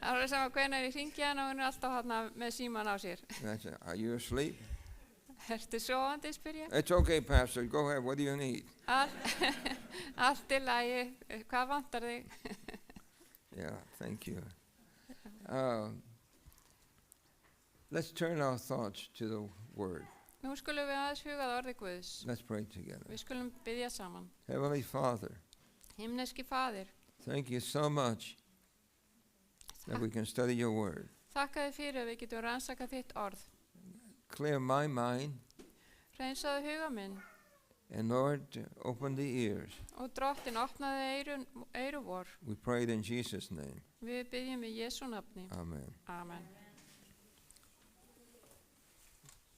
Það er sama hvenær ég hringi hana og hún er alltaf þarna með síman á sér. And I said, are you asleep? Ertu sofandi, spyr ég? It's okay, Pastor, go ahead, what do you need? Allt í lagi, hvað vantar þig? Yeah, thank you. Let's turn our thoughts to the Word. Nú skulum við aðeins hugað orði Guðs. Let's pray together. Við skulum biðja saman. Heavenly Father, Himneski Faðir, thank you so much that we can study your Word. þakka þér fyrir að við getum rannsakað þitt orð. Clear my mind, Hreinsaðu huga minn and Lord, open the ears. og Drottinn opnaði eyru vor. We pray it in Jesus' name. Við biðjum í Jesú nafni. Amen. Amen.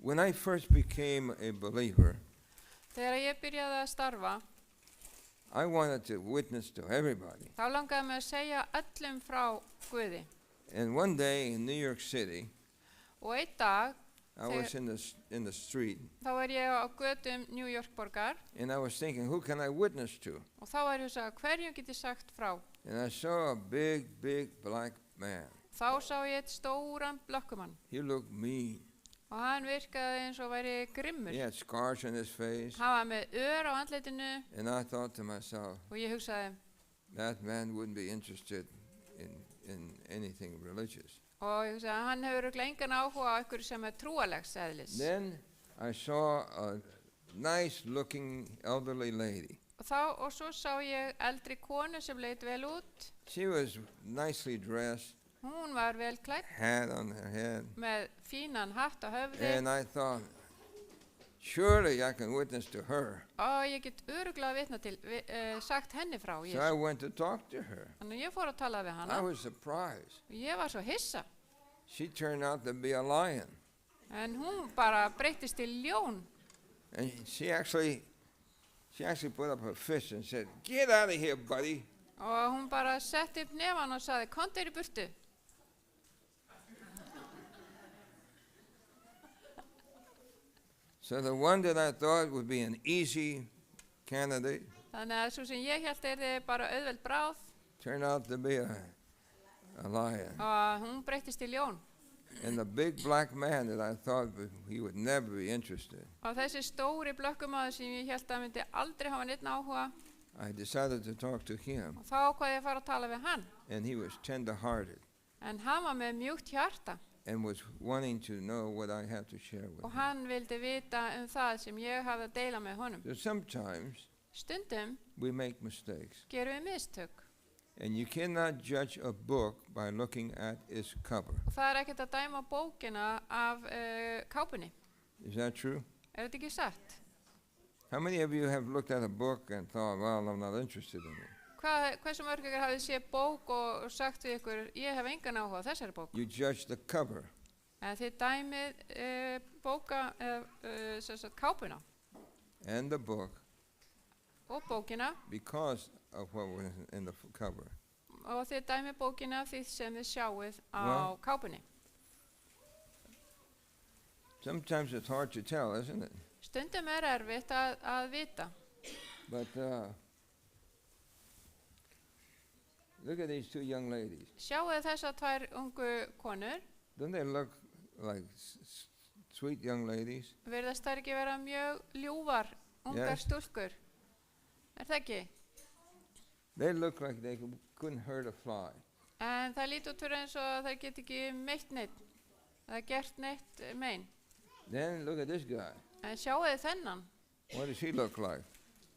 When I first became a believer, Þegar ég byrjaði að starfa, I wanted to witness to everybody. þá langaði mig að segja öllum frá Guði. And one day in New York City, Og einn dag, I was in the street, þá ég á götum New York borgar and I was thinking, who can I witness to? og þá ég að segja hverjum get ég sagt frá. And I saw a big black man. Þá sá ég eitt stóran blökkumann He looked mean. og hann virkaði eins og væri grimmur. He had scars on his face. Hann var með ör á andlitinu And I thought to myself, og ég hugsaði, that man wouldn't be interested in anything religious. og ég hugsaði, hann hefur örugglega engan áhuga á ykkur sem trúarlegs eðlis. Then I saw a nice looking elderly lady. Og svo sá ég eldri konu sem leit vel út. She was nicely dressed, Hún var vel klædd hat on her head. með fínan hatt á höfði And I thought, surely I can witness to her. og ég get örugglega vitna til, sagt henni frá So I Jesú. went to talk to her. Þannig ég fór að tala við I hana was surprised. og ég var svo hissa. She turned out to be a lion. En hún bara breyttist til ljón And she actually put up her fist and said, get out of here, buddy. og hún bara setti upp nefan og sagði, komdu þér í burtu. So the one that I thought would be an easy candidate Þannig að svo sem ég hélt þið bara auðveld bráð turned out to be a lion. og hún breyttist til ljón. And the big black man that I thought he would never be interested, Og þessi stóri blökkumaður sem ég hélt að myndi aldrei hafa neitt áhuga, I decided to talk to him. og þá ákvað ég að fara að tala við hann. And he was tender-hearted En hann var með mjúkt hjarta and was wanting to know what I had to share with og him. hann vildi vita það sem ég hafði að deila með honum. So sometimes Stundum we make mistakes. gerum við mistök And you cannot judge a book by looking at its cover. og það ekkert að dæma bókina af kápunni. Is that true? Þetta ekki satt? How many of you have looked at a book and thought, well, I'm not interested in it? Hversu mörg ykkur hafið séð bók og sagt við ykkur, ég hef engan áhuga á þessari bók? You judge the cover. En þið dæmið bóka, sem sagt kápuna And the book og bókina because of what was in the cover. og þið dæmið bókina því sem þið sjáuð á Well- kápunni. Sometimes it's hard to tell, isn't it? Stundum erfitt að vita. But Look at these two young ladies. Sjáu þessar tvær ungu konur, Don't they look like sweet young ladies? virðast þær ekki vera mjög ljúfar, ungar Yes. stúlkur. Það ekki? They look like they couldn't hurt a fly. En það lítur út fyrir eins og þær get ekki meitt neitt, eða gert neitt mein. Then look at this guy. En sjáu þennan, What does he look like?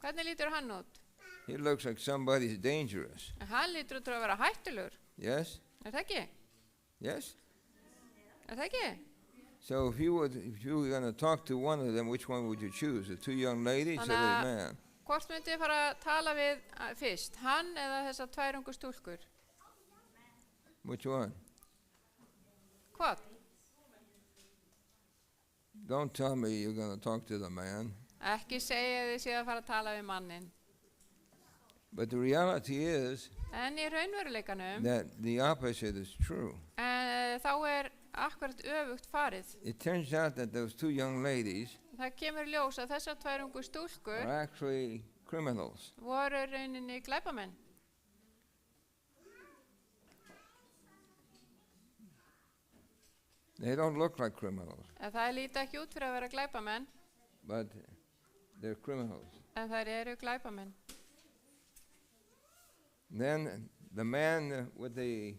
hvernig lítur hann út? He looks like somebody's dangerous. En hann lítur út fyrir að vera hættulegur. Yes? Það ekki? Yes? Það ekki? So if you were going to talk to one of them, which one would you choose? The two young ladies or the man? Hvort myndið fara að tala við fyrst, hann eða þessar tvær ungu stúlkur? Which one? Hvað? Don't tell me you're going to talk to the man. Ekki segja þið séð að fara að tala við mannin. But the reality is En í raunveruleikanum, that the opposite is true. þá akkurat öfugt farið. It turns out that those two young ladies Það kemur í ljós að þessar tvær ungu stúlkur are actually criminals. voru rauninni glæpamenn. They don't look like criminals, Það líti ekki út fyrir að vera glæpamenn, but they're criminals. en þær eru glæpamenn. Then the man with the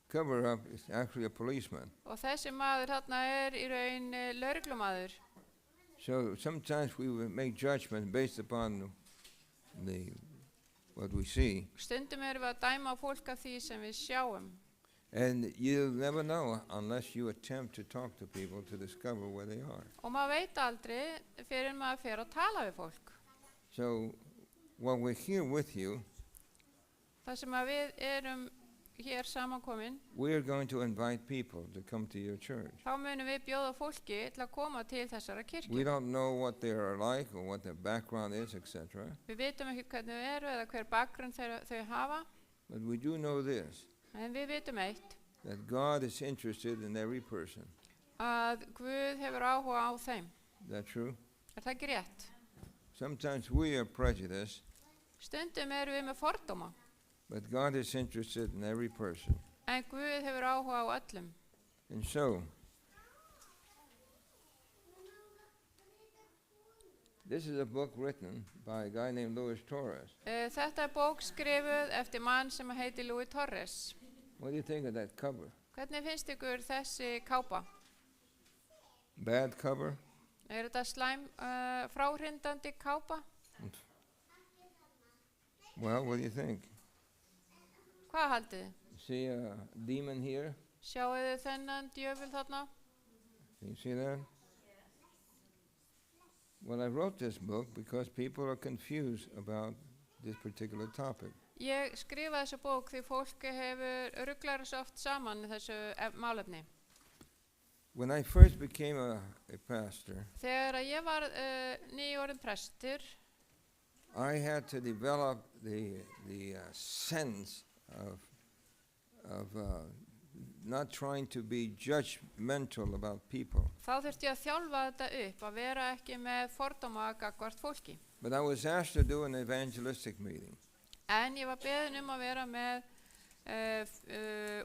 cover-up is actually a policeman. Og þessi maður þarna í raun lögreglumaður. So sometimes we will make judgment based upon what we see, Stundum erum við að dæma fólk af því sem við sjáum. and you'll never know unless you attempt to talk to people to discover where they are. Og maður veit aldrei fyrir maður fer að tala við fólk. So while we're here with you, Það sem að við erum hér samankomin, we're going to invite people to come to your church. þá munum við bjóða fólki til að koma til þessara We kirkju. don't know what they are like or what their background is, etc. Við vitum ekki hvernig þau eru eða hver bakgrunn þau hafa, But we do know this, en við vitum eitt, that God is interested in every person. að Guð hefur áhuga á þeim. Is that true? Það ekki rétt? Sometimes we are prejudiced, Stundum erum við með fordóma, but God is interested in every person. en Guð hefur áhuga á öllum. And so, this is a book written by a guy named Luis Torres. Þetta bók skrifuð eftir mann sem heitir Luis Torres. What do you think of that cover? Hvernig finnst ykkur þessi kápa? Bad cover? Þetta slæm fráhrindandi kápa? Well, what do you think? Hvað haldið þið? See a demon here? Sjáu þið þennan djöful þarna? Can you see that? Well, I wrote this book because people are confused about this particular topic. Ég skrifaði þessu bók því fólk hefur rugglar svo oft saman í þessu málefni. When I first became a pastor, Þegar að ég var nýorðinn prestur, I had to develop the sense of not trying to be judgmental about people. þá þurfti ég að þjálfa þetta upp, að vera ekki með fordóma gagnvart fólki. But I was asked to do an evangelistic meeting. En ég var beðin að vera með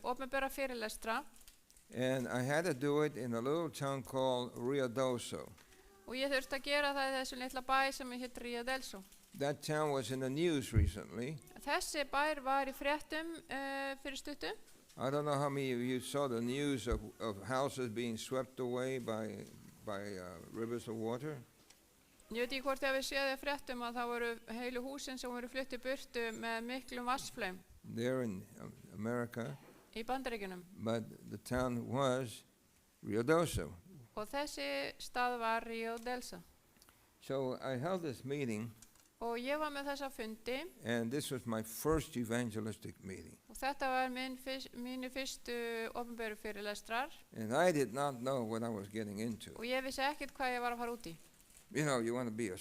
opinbera fyrirlestra And I had to do it in a little town called Ruidoso. og ég þurfti að gera það í þessum litla bæ sem heit Rio del Sol. That town was in the news recently. Þessi bær var í fréttum fyrir stuttu. I don't know how many of you saw the news of houses being swept away by rivers of water. Ég veit ekki hvort ef við séðu í fréttum að það voru heilu húsin sem voru flutt í burtu með miklum vatnsflaum There in America, í Bandaríkjunum. but the town was Ruidoso. Og þessi stað var Rio del Sol. So I held this meeting, Og ég var með þessa fundi and this was my first evangelistic meeting. og þetta var mínu fyrstu opinberu fyrirlestrar And I did not know what I was getting into. og ég vissi ekkert hvað ég var að fara út í. You know, you want to be a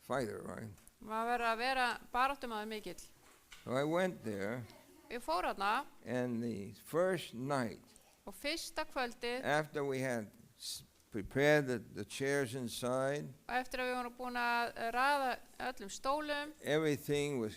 fighter, right? Maður verður að vera baráttumaður mikill. So I went there, Ég fór þarna and the first night og fyrsta kvöldið after we had prepared the chairs inside. Og eftir að við vorum búin að raða öllum stólum, Everything was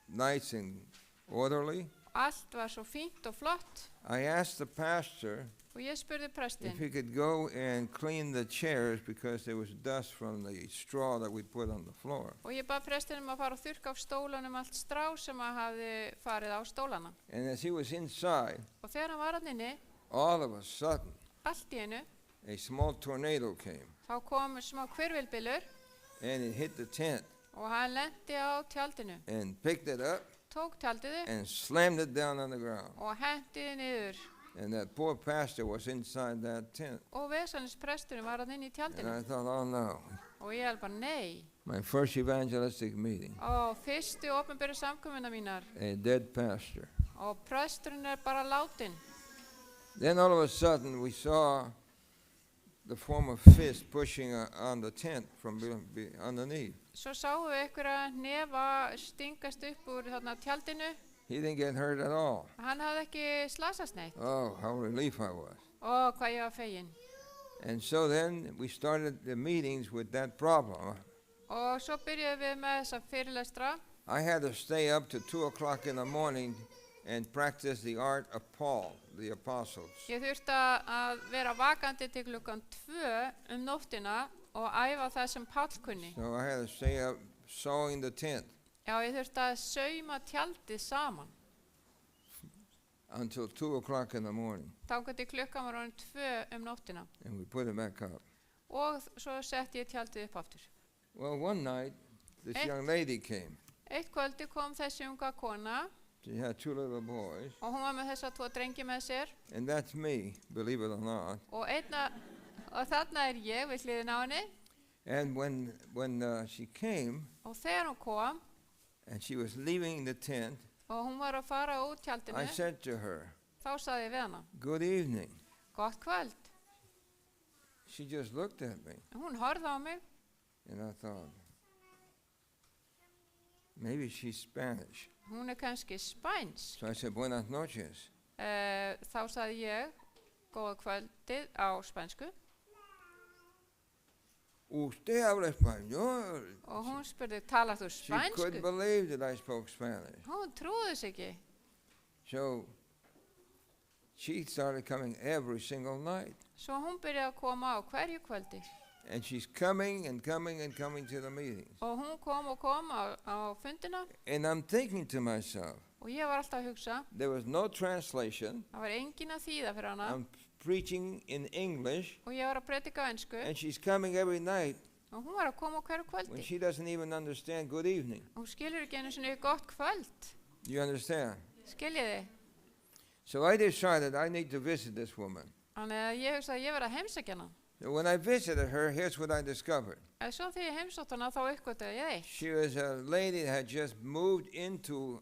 nice and orderly. allt var svo fínt og flott, I asked the pastor og ég spurði if prestinn he could go and clean the chairs because there was dust from the straw that we put on the floor. og ég bað prestinn að fara og þurrka af stólunum allt strá sem að hafði farið á stólana. And as he was inside, Og þegar hann var hann inni, all of a sudden, allt í einu, a small tornado came þá kom smá hvirfilbylur and it hit the tent og hann lenti á tjaldinu, and picked it up tók tjaldið upp and slammed it down on the ground. og hentiði niður. And that poor pastor was inside that tent. Og vesalins presturinn var hann inni í And tjaldinu. I thought, oh no, Og ég held bara, nei. my first evangelistic meeting, Og fyrstu opinberu samkomuna mínar. a dead pastor. Og presturinn bara látin. Then all of a sudden we saw the form of fist pushing on the tent from underneath. Svo sáum við einhverja hnefa stingast upp úr þarna tjaldinu. He didn't get hurt at all. Hann hafði ekki slasast neitt. Oh, how relief I was. Og hvað ég var fegin. And so then we started the meetings with that problem. Og svo byrjuðum við með þessa fyrirlestra. I had to stay up to 2 o'clock in the morning and practice the art of Paul, the apostles. Ég þurfti að vera vakandi til klukkan 2 nóttina og æfa það sem Páll kunni. So I had to stay up sewing the tent Já, ég þurfti að sauma tjaldið saman. until 2 o'clock in the morning. Þangað til klukkan var orðin 2 nóttina. And we put it back up. Og svo setti ég tjaldið upp aftur. Well, one night, this Eh? young lady came. Eitt kvöldi kom þessi unga kona She had 2 little boys. og hún var með þessa 2 drengi með sér And that's me, believe it or not. og þarna ég við hliðina á henni And when she came og þegar hún kom and she was leaving the tent, og hún var að fara út tjaldinu, I said to her, þá sagði ég við hana, good evening. gott kvöld. She just looked at me Hún horfði á mig and I thought, maybe she's Spanish. hún kannski spænsk. So I said, buenas noches. Þá sagði ég, góða kvöldið á spænsku Usted habla español. og hún spurði, talar þú She couldn't spænsku? believe that I spoke Spanish. Hún trúði sig ekki. So she started coming every single night. Svo hún byrjaði að koma á hverju kvöldi And she's coming and coming and coming to the meetings. og hún kom og kom á fundina And I'm thinking to myself, og ég var alltaf að hugsa, there was no translation. það var engin að þýða fyrir hana I'm preaching in English, og ég var að predika á ensku and she's coming every night og hún var að koma á hverju when kvöldi. she doesn't even understand good evening. Hún skilur ekki einu sinni gott kvöld. You understand? Skiljið þið? So I decided I need to visit this woman. Þannig að ég hugsa að ég verði að heimsækja hana. So when I visited her, here's what I discovered. En svo þegar ég heimsótt hana þá uppgötaði ég eitt. She was a lady that had just moved into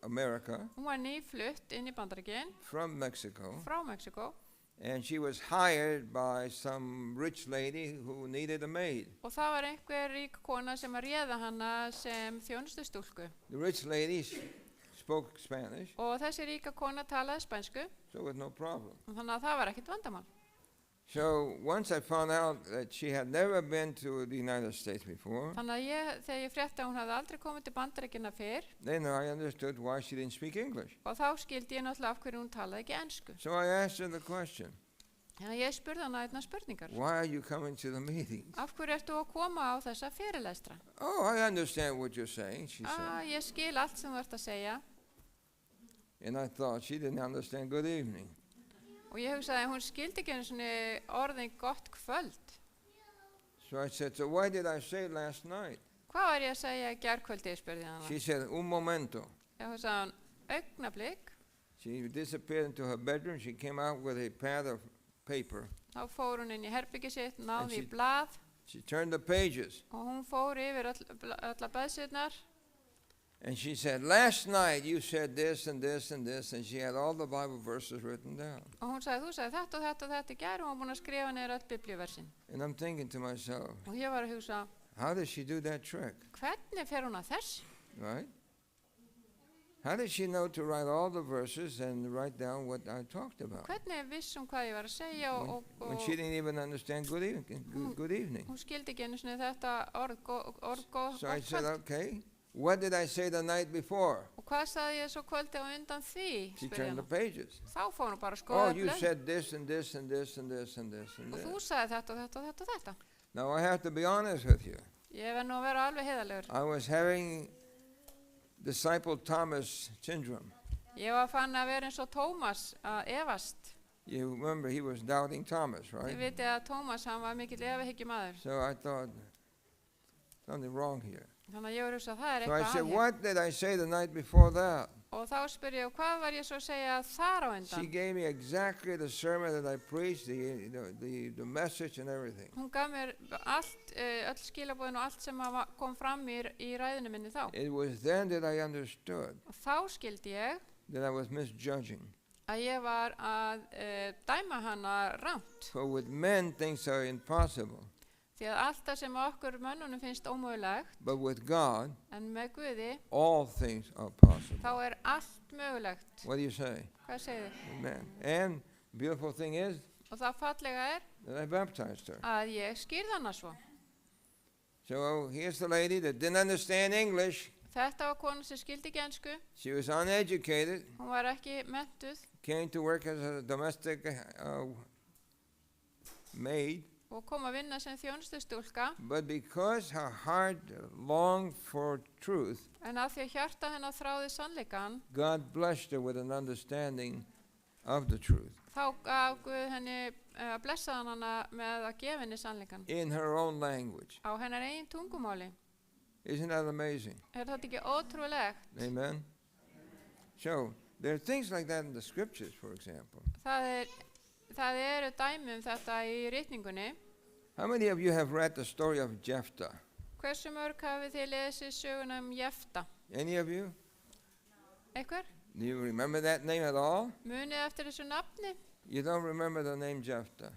America Hún var nýflutt inn í Bandaríkin from Mexico, frá Mexiko and she was hired by some rich lady who needed a maid. og það var einhver rík kona sem að réða hana sem þjónustustúlku. The rich lady spoke Spanish, Og þessi ríka kona talaði spænsku so it was no problem. og þannig að það var ekkert vandamál. So once I found out that she had never been to the United States before, Þannig að þegar ég frétti að hún hafði aldrei komið til Bandaríkjanna fyrr then I understood why she didn't speak English. og þá skildi ég náttúrulega af hverju hún talaði ekki ensku. So I asked her the question, Þannig að ég spurði hana einna spurningar. why are you coming to the meetings? Af hverju ertu að koma á þessa fyrirlestra? Oh, I understand what you're saying, she said. Ég skil allt sem þú ert að segja. And I thought she didn't understand good evening. Og ég hugsaði að hún skildi ekki einu svona orðin gott kvöld. So I said, so why did I say last night? Hvað var ég að segja í gærkvöldið, spurði hana. She said, un momento. Ég hugsaði hann, augnablik. She disappeared into her bedroom. She came out with a pad of paper. Þá fór hún inn í herbyggi sitt, And náði she- í blað She turned the pages. og hún fór yfir alla blaðsirnar. And she said, last night you said this and this and this. And she had all the Bible verses written down. Og hún sagði, þú sagði þetta og þetta og þetta í gær og hún var búin að skrifa niður öll biblíuversin. And I'm thinking to myself, Og ég var að hugsa, how does she do that trick? hvernig fer hún að þess? Right? How did she know to write all the verses and write down what I talked about? Hvernig vissum hvað ég var að segja When she didn't even understand good evening. Good evening. hún skildi ekki einu sinni þetta orð góð So I said, kvöld. okay, what did I say the night before? Og hvað sagði ég svo kvöldi á undan því? She spurði ég turned the hana. pages. Þá fór hún bara að Oh, skoða you blöð. said this and this and this and this and this and Og this. þú sagði þetta og þetta og þetta og þetta. Now I have to be honest with you. Ég verð nú að vera alveg heiðarlegur. I was having disciple Thomas syndrome. Ég var fann að vera eins og Tómas að efast. You remember he was doubting Thomas, Þið right? vitið að Tómas hann var mikill efahyggjumæður. So I thought something wrong here. Þannig að ég var að hugsa að það er So I eitthvað said, að hér. what did I say the night before that? Og þá spyr ég, hvað var ég svo að segja þar á She undan? gave me exactly the sermon that I preached, the message and everything. Hún gaf mér allt, öll skilabóðin og allt sem kom fram í ræðinu minni þá. It was then that I understood Og þá skildi ég that I was misjudging. að ég var að dæma hana rangt. For with men things are impossible, Því að allt það sem okkur mönnunum finnst ómögulegt, but with God en með Guði, all things are possible. þá er allt mögulegt. What do you say? Hvað segir þið? Amen. And beautiful thing is Og það fallega er that I baptized her. að ég skýrði hana svo. So here's the lady that didn't understand English. Þetta var kona sem skildi ekki ensku, She was uneducated, hún var ekki mentuð came to work as a domestic maid, og kom að vinna sem þjónustustúlka, but because her heart longed for truth, en af því að hjarta hennar þráði sannleikan, God blessed her with an understanding of the truth þá gaf Guð henni að blessa hana með að gefa henni sannleikan in her own language. á hennar eigin tungumáli. Isn't that amazing? Er þetta ekki ótrúlegt? Amen. So there are things like that in the scriptures, for example. Það eru dæmi þetta í ritningunni. How many of you have read the story of Jephthah? Hversu mörg hafið þið lesið söguna Jefta? Any of you? Einhver? Do you remember that name at all? Munið eftir þessu nafni? You don't remember the name Jephthah.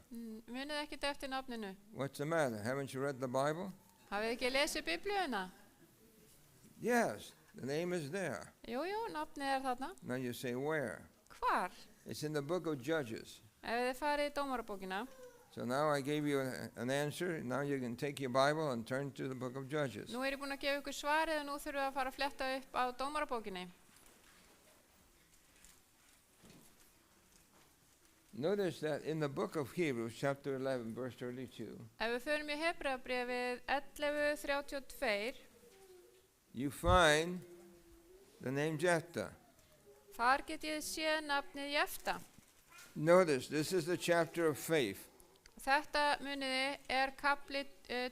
Munið ekkert eftir nafninu? What's the matter? Haven't you read the Bible? Hafið ekki lesið Biblíuna? Yes, the name is there. Jú, nafnið er þarna. Now you say where? Hvar? It's in the book of Judges. Ef þið farið í dómarabókina, So now I gave you an answer. Now you can take your Bible and turn to the book of Judges. nú er ég búin að gefa ykkur svarið og nú þurfum við að fara að fletta upp á dómarabókinni. Notice that in the book of Hebrews, chapter 11, verse 32, Ef við förum í Hebreabréfið 11:32, you find the name Jephthah. þar get ég séð nafnið Jefta. Notice, this is the chapter of faith. Þetta muniði er kapli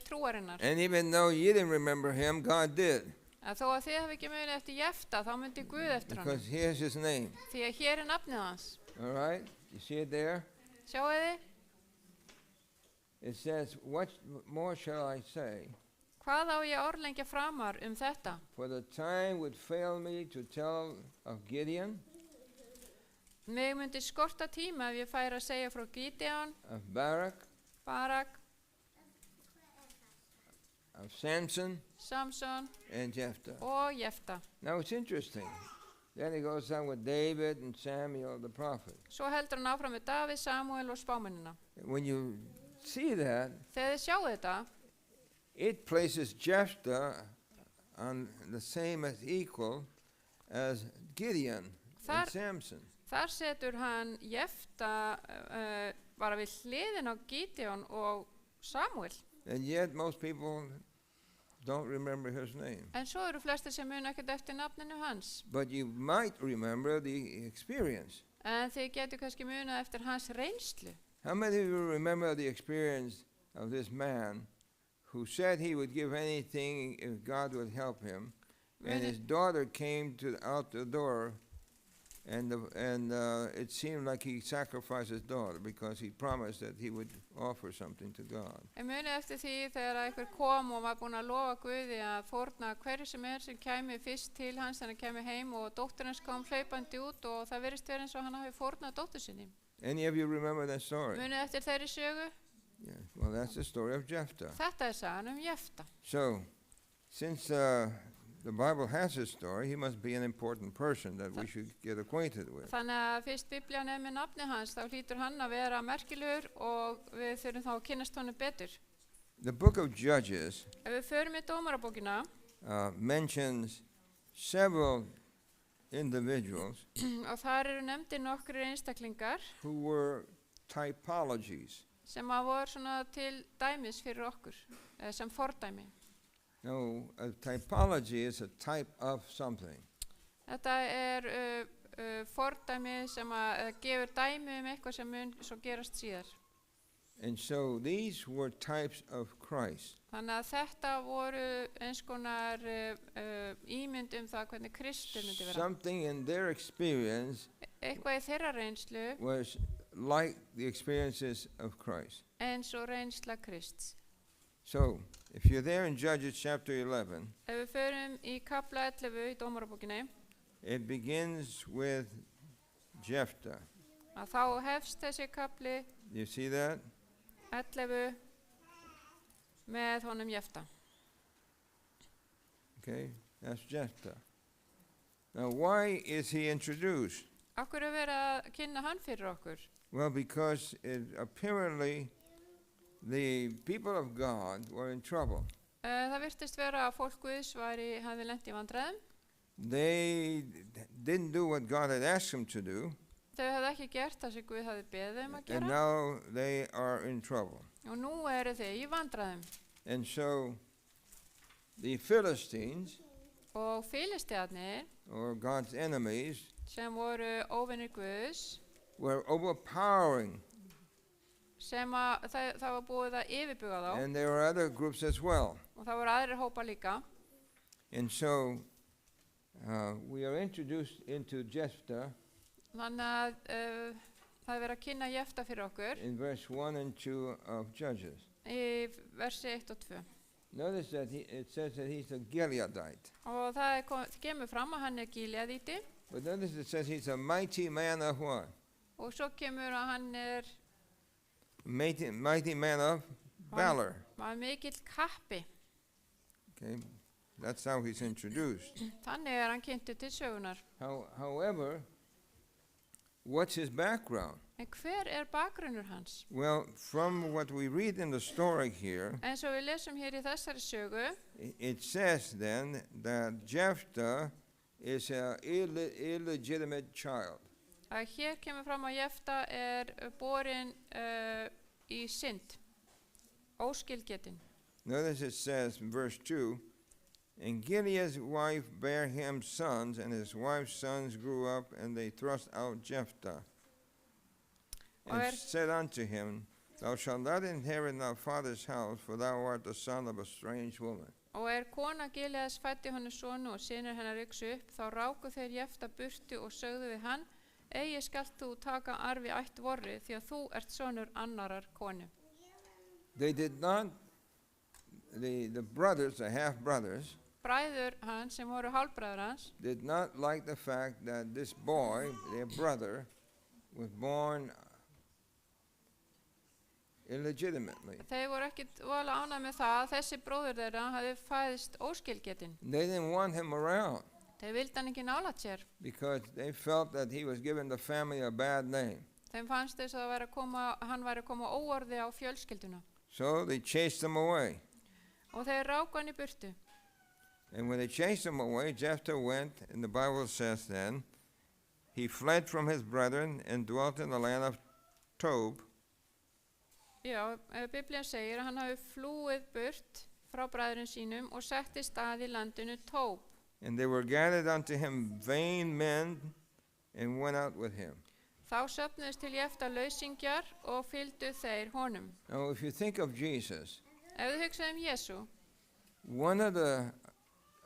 trúarinnar. And even though you didn't remember him, God did. Að þó að þið hafi ekki munið eftir Jefta, þá myndi Guð eftir hann. Because here's his name. Því að hér er nafnið hans. All right? You see it there? Sjáu þið? It says, what more shall I say? Hvað á ég orðlengja framar þetta? For the time would fail me to tell of Gideon, Mig myndi skorta tíma ef ég færi að segja frá Gideon, of Barak, Barak, of Samson, Samson and Jephthah. og Jefta. Now it's interesting. Then he goes on with David and Samuel the prophet. Svo heldur hann áfram með Davíð, Samúel og spámennina. When you see that, Þegar þið sjáu þetta, it places Jephthah on the same as equal as Gideon Þar- and Samson. þar setur hann Jefta bara við hliðin á Gideon og Samúel. And yet most people don't remember his name. En svo eru flestir sem muna ekkert eftir nafninu hans. But you might remember the experience. En þið getur kannski munað eftir hans reynslu. How many of you remember the experience of this man who said he would give anything if God would help him, and his daughter came out the door, and it seemed like he sacrificed his daughter because he promised that he would offer something to God. En munið eftir því þegar einhver kom og var búin að lofa Guði að fórna hverju sem kæmi fyrst til hans þannig að kæmi heim og dóttir hans kom hlaupandi út og það virðist verið eins og hann hafi fórnað dóttur sinni. Any of you remember that story? Munið eftir þeirri sögu? Yeah. Well, that's the story of Jephthah. Þetta er sagan Jefta. So, since the the Bible has his story, he must be an important person that we should get acquainted with. Þannig að fyrst Biblían er með nafni hans, þá hlýtur hann að vera merkilegur og við þurfum þá að kynnast honum betur. The book of Judges Ef við förum í dómarabókina, mentions several individuals og þar eru nefndir nokkrir einstaklingar who were typologies. sem að voru svona til dæmis fyrir okkur, sem fordæmi. No, a typology is a type of something. Þetta fordæmi sem að gefur dæmi eitthvað sem mun svo gerast síðar. And so these were types of Christ. Þannig að þetta voru eins konar ímynd það hvernig Kristur myndi vera. Something in their experience Eitthvað í þeirra reynslu was like the experiences of Christ. eins og reynsla Krists. So, if you're there in Judges chapter 11, Ef við förum í kapla 11 í dómarabókinni, it begins with Jephthah. að þá hefst þessi kapli You see that? 11 með honum Jefta. Okay, that's Jephthah. Now, why is he introduced? Af hverju er verið að kynna hann fyrir okkur? Well, because apparently the people of God were in trouble. Það virtist vera að fólk Guðs hafði lent í vandræðum. They didn't do what God had asked them to do, Þau hafði ekki gert það sem Guð hafði beðið að and gera now they are in trouble. og nú eru þau í vandræðum. And so the Philistines, Og Filistearnir, or God's enemies, sem voru óvinir Guðs, were overpowering, sem að það var búið að yfirbuga þá, and there were other groups as well. og það voru aðrir hópar líka. And so we are introduced into Jephthah Þannig að það er verið að kynna Jefta fyrir okkur in verse 1 and 2 of Judges. í versi 1 og 2. Notice that it says that he's a Gileadite. Og það kemur fram að hann Gileadíti, But notice it says he's a mighty man of what? og svo kemur að hann Mighty man of valor. var mikill kappi. Okay, that's how he's introduced. Þannig hann kynntur til sögunar. However, what's his background? En hver bakgrunnur hans? Well, from what we read in the story here, En svo við lesum hér í þessari sögu, it says then that Jephthah is an illegitimate child. að hér kemur fram að Jefta borin í synd, óskilgetinn. Notice it says in verse 2, and Gilead's wife bare him sons, and his wife's sons grew up, and they thrust out Jephthah, and said unto him, Thou shalt not inherit thy father's house, for thou art the son of a strange woman. Og kona Gileads fæddi honum sonu og synir hennar yksu upp, þá ráku þeir Jefta burtu og sögðu við hann, eigi skalt þú taka arfi ætt vorri, því að þú ert sonur annarar konu. They did not, the brothers, the half-brothers, Bræður hans sem voru hálfbræður hans, did not like the fact that this boy, their brother, was born illegitimately. þeir voru ekkit voðalega ánægðir með það að þessi bróðir þeirra hafði fæðst óskilgetinn. They didn't want him around Þeir vildi hann ekki nálægt sér. because they felt that he was giving the family a bad name. Þeim fannst þess að hann væri að koma óorði á fjölskylduna. So they chased him away. Og þeir ráku hann í burtu. And when they chased him away, Jephthah went, and the Bible says then, he fled from his brethren and dwelt in the land of Tob. Já, Biblían segir að hann hafi flúið burt frá bræðurinn sínum og settist að í landinu Tób. And they were gathered unto him vain men and went out with him. Þá söfnuðust til Jefta lausingjar og fylgdu þeir honum. Now, if you think of Jesus, Ef þið hugsaðu Jesú, one of the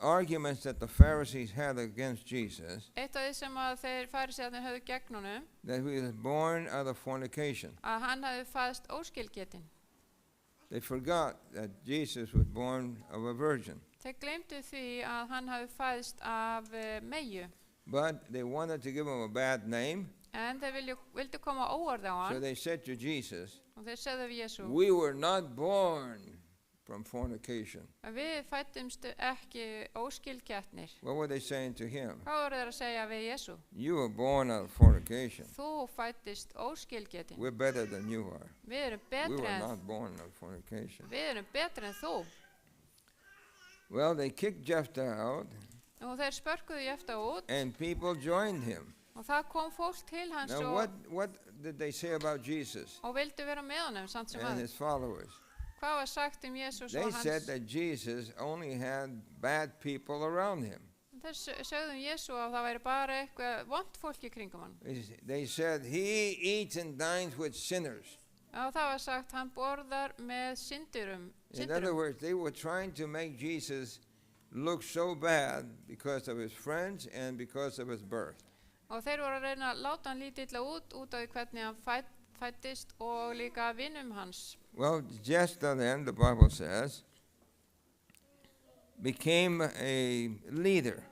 arguments that the Pharisees had against Jesus, eitt af því sem að þeir farisæarnir höfðu gegn honum, that he was born out of fornication. að hann hafi fæðst óskilgetinn. They forgot that Jesus was born of a virgin. Þeir gleymdu því að hann hafi fæðst af meyju, But they wanted to give him a bad name, en þeir vildu koma óorði á so hann they said to Jesus, og þeir sögðu við Jesú, we were not born from fornication. að við fættumst ekki óskilgetnir. What were they saying to him? Hvað voru þeir að segja við Jesú? You were born out of fornication. Þú fættist óskilgetin. We're better than you are. Við erum We betri were en, not born out of fornication. við erum betri en þú. Well, they kicked Jephthah out, Og þeir spörkuðu Jefta út and people joined him. og það kom fólk til hans Now, og what did they say about Jesus vildu vera með honum samt sem and aður. his followers? Hvað var sagt Jésús They og said hans? that Jesus only had bad people around him. Þeir sögðu Jesú að það væri bara eitthvað vont fólk í kringum hann. They said he eats and dines with sinners. Og það var sagt hann borðar með syndurum. In other words, they were trying to make Jesus look so bad because of his friends and because of his birth. Og þeir voru að reyna að láta hann lítið illa út af því hvernig hann fættist og líka vinnum hans. Well, Jephthah then, the Bible says, became a leader.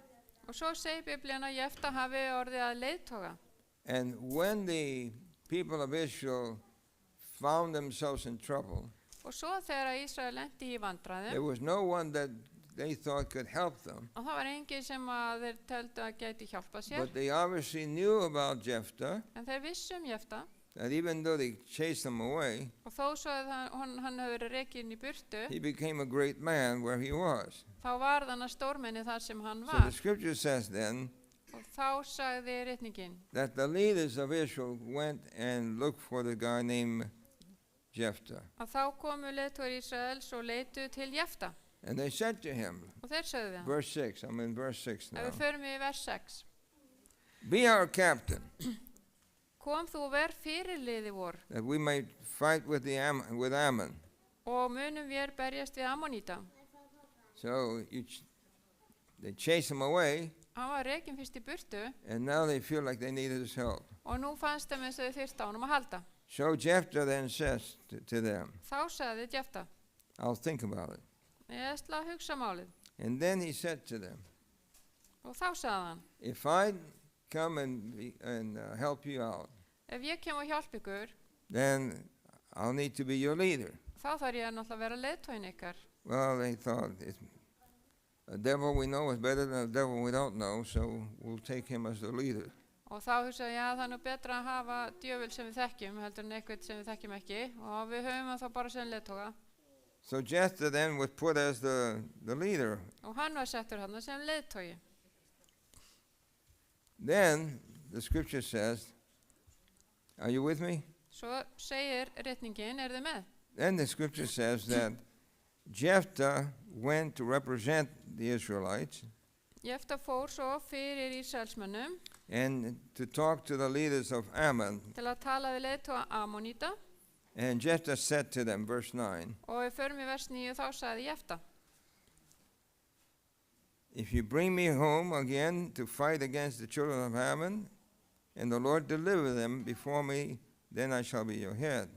Og svo segir Biblían að Jefta hafi orðið að leiðtoga. And when the people of Israel found themselves in trouble, Og svo þegar Ísrael lenti í vandræðum there was no one that they thought could help them. og það var enginn sem að þeir töldu að gæti hjálpa sér. But they obviously knew about Jephthah, En þeir vissu Jefta that even though they chased him away, og þó svo að hann hefur verið rekinn í burtu, he became a great man where he was. þá var þann að stórmenni þar sem hann So the var. scripture says then Og þá sagði ritningin that the leaders of Israel went and looked for the guy named Jephthah. að þá komu leiðtogar Ísraels og leitu til Jefta. And they said to him, Og þeir sögðu við hann. verse 6, I'm in verse 6 now, Ef við förum í vers 6. be our captain, Kom þú og ver fyrirliði vor that we might fight with with Ammon. og munum vér berjast við Ammoníta. So they chase him away, Hann var rekinn fyrst í burtu and now they feel like they need his help. og nú fannst þeim eins og þau þyrftu á honum að halda. So Jephthah then says to them, Þá sagði Jefta, I'll think about it. ég ætla að hugsa málið. And then he said to them, Og þá sagði hann, if I come and help you out, ef ég kem og hjálp ykkur, then I'll need to be your leader. þá þarf ég náttúrulega að vera leiðtoginn ykkar. Well, they thought, a devil we know is better than a devil we don't know, so we'll take him as the leader. Og þá hugsaði ég að það er nú betra að hafa djöful sem við þekkjum heldur en eitthvað sem við þekkjum ekki og við höfum hann þá bara sem leiðtoga. So Jephthah then was put as the leader. Og hann var settur hann sem leiðtogi. Then the scripture says, are you with me? Svo segir ritningin, er þið með? Then the scripture says that Jephthah went to represent the Israelites Jefta fór svo fyrir Ísraelsmönnum and to talk to the leaders of Ammon. til að tala við leiðtoga Ammoníta And Jephthah said to them, verse 9, og við förum í vers 9 þá sagði Jefta, if you bring me home again to fight against the children of Ammon, and the Lord deliver them before me, then I shall be your head.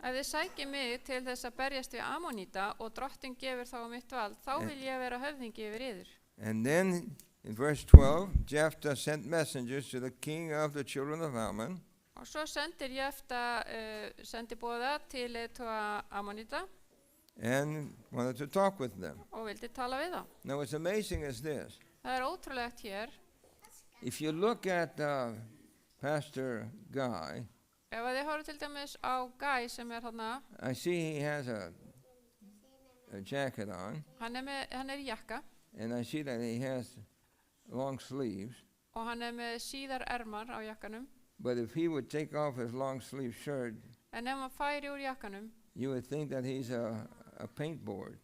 ef þið sækið mig til þess að berjast við Ammoníta og drottin gefur þá mitt vald, þá vil ég vera höfðingi yfir yður. And then in verse 12, Jephthah sent messengers to the king of the children of Ammon, Og svo sendir Jefta sendibóða til leiðtoga Ammoníta and wanted to talk with them. og vildi tala við þá. Now what's amazing is this. Það er ótrúlegt hér. If you look at Pastor Guy, Ef að þið horfum til dæmis á Guy sem er þarna, I see he has a jacket on, hann er í jakka and I see that he has long sleeves. og hann er með síðar ermar á jakkanum. But if he would take off his long sleeve shirt, En ef maður færi úr jakkanum, you would think that he's a paintboard.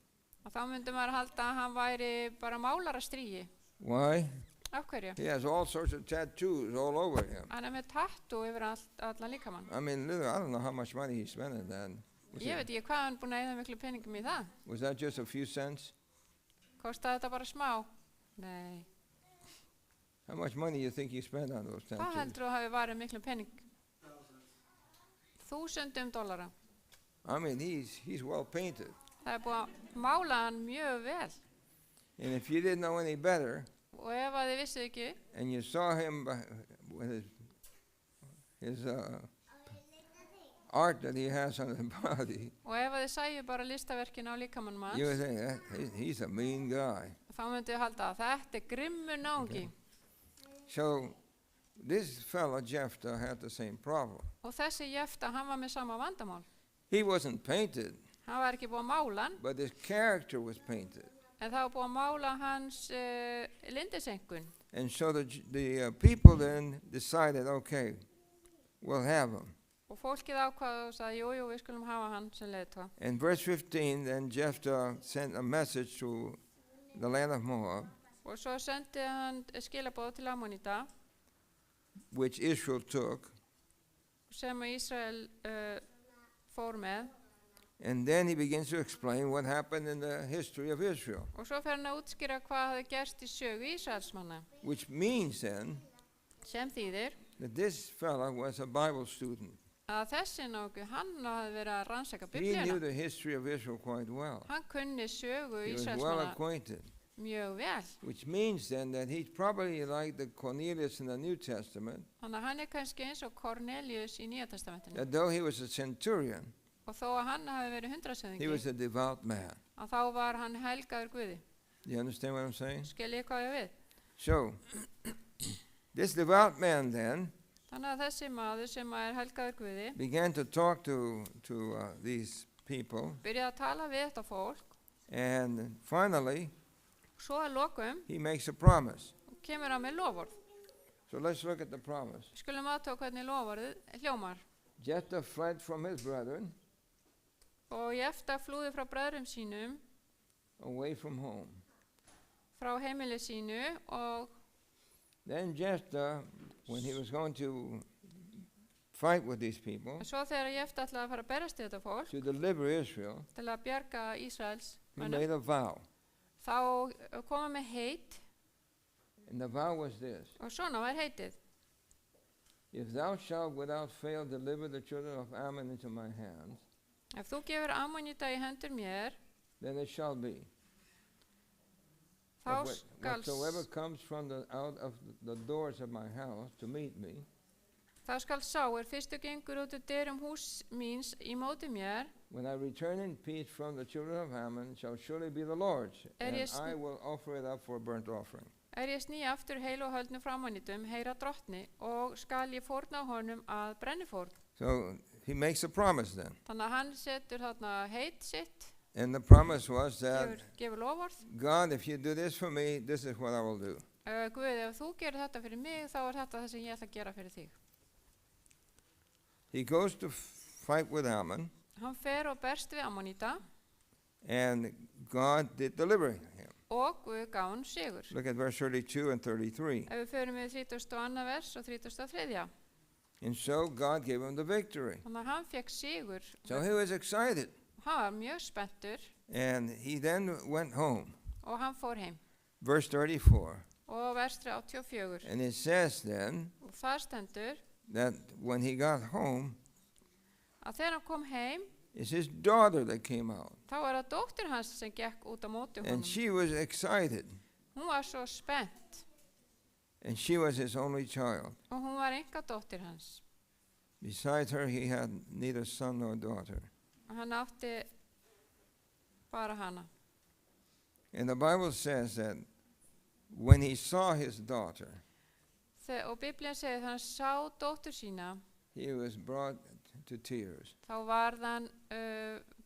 og þá myndi maður halda að hann væri bara málarastríi. Why? Af hverju? He has all sorts of tattoos all over him. Hann er með tattoo yfir allan líkamann. I mean, literally, I don't know how much money he spent on that. Ég veit ekki hvað hann búin að eyða miklu peningum í það. Was that just a few cents? Kostaði þetta bara smá? Nei. How much money do you think he spent on those Hvað tattoos? heldur þú hafi varið miklu pening? $1,000. I mean, he's well painted. Það er búið að mála hann mjög vel. And if you didn't know any better, Og ef að þið vissið ekki, and you saw him with his art that he has on his body, Og ef að þið sæju bara listaverkin á líkamannum you would hans, think, he's a mean guy. þá myndu þið halda að þetta grimmur náungi. So this fellow Jephthah had the same problem. Og þessi Jefta, hann var með sama vandamál. He wasn't painted, Hann var ekki búið að mála hann, but his character was painted. en það var búið að mála hans lindisenkun. And so the people then decided, okay, we'll have him. Og fólkið ákvaða og sagði, jú, við skulum hafa hann sem leiðtoga. In verse 15, then Jephthah sent a message to the land of Moab, Og svo sendi hann skilaboð til Ammonita, which Israel took. sem Ísrael fór með. And then he begins to explain what happened in the history of Israel, Og svo fer hann að útskýra hvað hafði gerst í sögu Ísraelsmanna, which means then sem þýðir that this fellow was a Bible student. að þessi náungi, hann hafði verið að rannsaka He knew Biblíuna. the history of Israel quite well. Hann kunni sögu He was well Ísraelsmanna acquainted, mjög vel. which means then that he's probably like the Cornelius in the New Testament, Þannig að hann kannski eins og Cornelius í Nýja testamentinu. that though he was a centurion, Og þó að hann hafi verið he hundraðsöðingi, was a devout man. að þá var hann helgaður Guði. You understand what I'm saying? Skil ég hvað ég við? So, this devout man then Þannig að þessi maður sem er helgaður Guði began to talk to these people, byrjaði að tala við þetta fólk. and finally Svo að lokum he makes a promise. kemur hann með lofórð. So let's look at the promise. Skulum aðtók hvernig lofórðið hljómar. Jephthah fled from his brethren Og Jefta flúði frá bræðrum sínum, away from home. frá heimili sínu og Then Jephthah, when he was going to fight with these people svo þegar Jefta ætlaði að fara að berast í þetta fólk to deliver Israel, til að bjarga Ísraels he mönnum, made a vow. þá koma með heit And the vow was this: og svona var heitið. If thou shalt without fail deliver the children of Ammon into my hands, Ef þú gefur Ammonita í hendur mér, then it shall be. þá That skal, whatsoever comes from out of the doors of my house to meet me, þá skal sá fyrstu gengur út úr dyrum hús míns í móti mér, when I return in peace from the children of Ammon, shall surely be the Lord's, and yes, I will offer it up for a burnt offering. ég sný aftur heil og höldnu frá Ammonitum, heyra drottni, og skal ég fórna honum að brennifórn. So he makes a promise then. Þannig að hann setur þarna heit sitt, And the promise was that, gefur lofórð. God, if you do this for me, this is what I will do. Guð, ef þú gerir þetta fyrir mig, þá er þetta það sem ég ætla að gera fyrir þig. He goes to fight with Ammon, Hann fer og berst við Ammonita and God did deliver him. og Guð gaf hann sigur. Look at verse 32 and 33. Ef við förum við 32. vers og 33. And so God gave him the victory. Þannig að hann fekk sigur. So he was excited. Hann var mjög spenntur And he then went home. og hann fór heim. Verse 34. Og vers 34. And it says then Og það stendur that when he got home, að þegar hann kom heim, it's his daughter that came out. þá var það dóttir hans sem gekk út á móti honum. And she was excited. Hún var svo spennt And she was his only child. og hún var enga dóttir hans. Besides her, he had neither son nor daughter. Og hann átti bara hana. And the Bible says that when he saw his daughter, Og Biblían segir þegar hann sá dóttur sína, he was brought to tears þá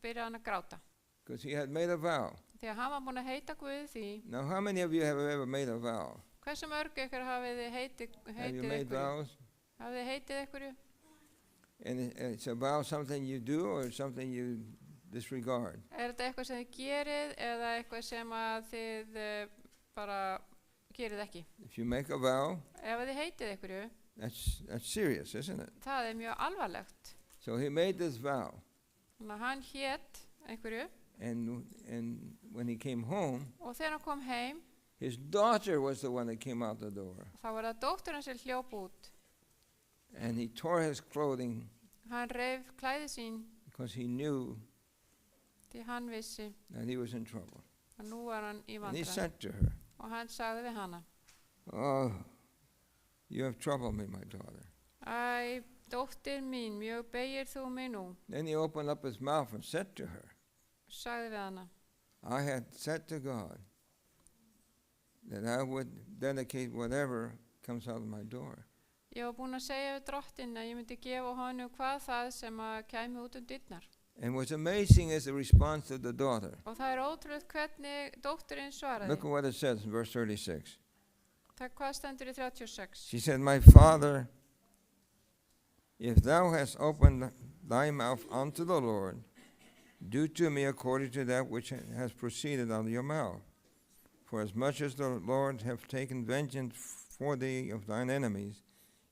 byrjaði hann að gráta. because he had made a vow. Því að hann var búin að heita Guði því. Now, how many of you have ever made a vow? Hversu mörg ykkur hafið þið Have you heitið made ykkur? vows? Hafið þið heitið ykkur? And it's a vow something you do or something you disregard? Er þetta eitthvað sem þið gerið eða eitthvað sem að þið bara gerið ekki? If you make a vow, Ef þið heitið ykkur, that's serious, isn't it? það er mjög alvarlegt. So he made this vow, Þannig að hann hét einhverju and when he came home, og þegar hann kom heim, his daughter was the one that came out the door, þá var það dótturinn sem hljóp út. and he tore his clothing Hann reif klæði sín because he knew því hann vissi that he was in trouble. að nú var hann í And he vandræðum. said to her, Og hann sagði við hana, "Oh, you have troubled me, my daughter. Æ, Dóttir mín, mjög beygir þú mig nú, Then he opened up his mouth and said to her, sagði við hana. I had said to God that I would dedicate whatever comes out of my door. Ég var búin að segja við drottin að ég myndi gefa honum hvað það sem að kæmi út dyrnar. And what's amazing is the response of the daughter. Og það ótrúlegt hvernig dóttirinn svaraði. Look at what it says in verse 36. Það hvað stendur í 36. She said, My father, if thou hast opened thy mouth unto the Lord, do to me according to that which has proceeded out of your mouth. For as much as the Lord hath taken vengeance for thee of thine enemies,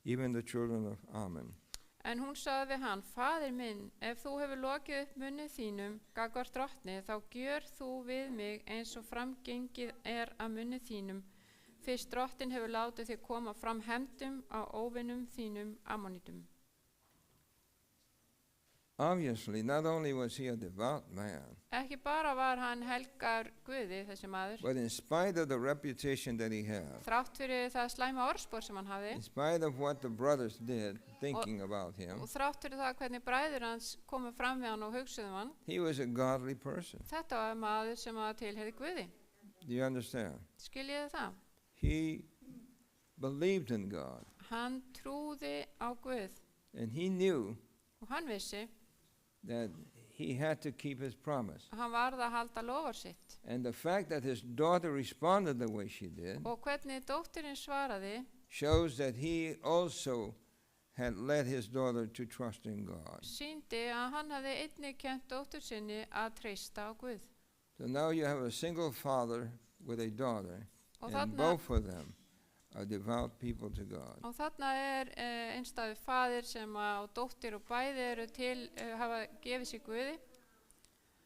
even the children of Ammon. En hún sagði við hann, Faðir minn, ef þú hefur lokið upp munnið þínum, gagnvart drottni, þá gjör þú við mig eins og framgengið af munnið þínum, fyrst drottin hefur látið þig koma fram hefndum á óvinnum þínum Ammonitum. Obviously, not only was he a devout man, Ekki bara var hann helgar Guði, þessi maður, but in spite of the reputation that he had, þrátt fyrir það slæma orðspor sem hann hafði, in spite of what the brothers did, thinking about him, og þrátt fyrir það hvernig bræður hans komu fram við hann og hugsuðum hann, he was a godly person. þetta var maður sem að tilheyri Guði. Do you understand? Skiljiði það? He believed in God, Hann trúði á Guð and he knew og hann vissi that he had to keep his promise. að hann varð að halda lofar sitt. And the fact that his daughter responded the way she did Og hvernig dóttirinn svaraði shows that he also had led his daughter to trust in God. sýndi að hann hafði einnig kennt dóttur sinni að treysta á Guð. So now you have a single father with a daughter, Og and þarna, both of them are devout people to God. og þarna einstæður faðir sem að og dóttir og bæði eru til hafa gefið sér Guði.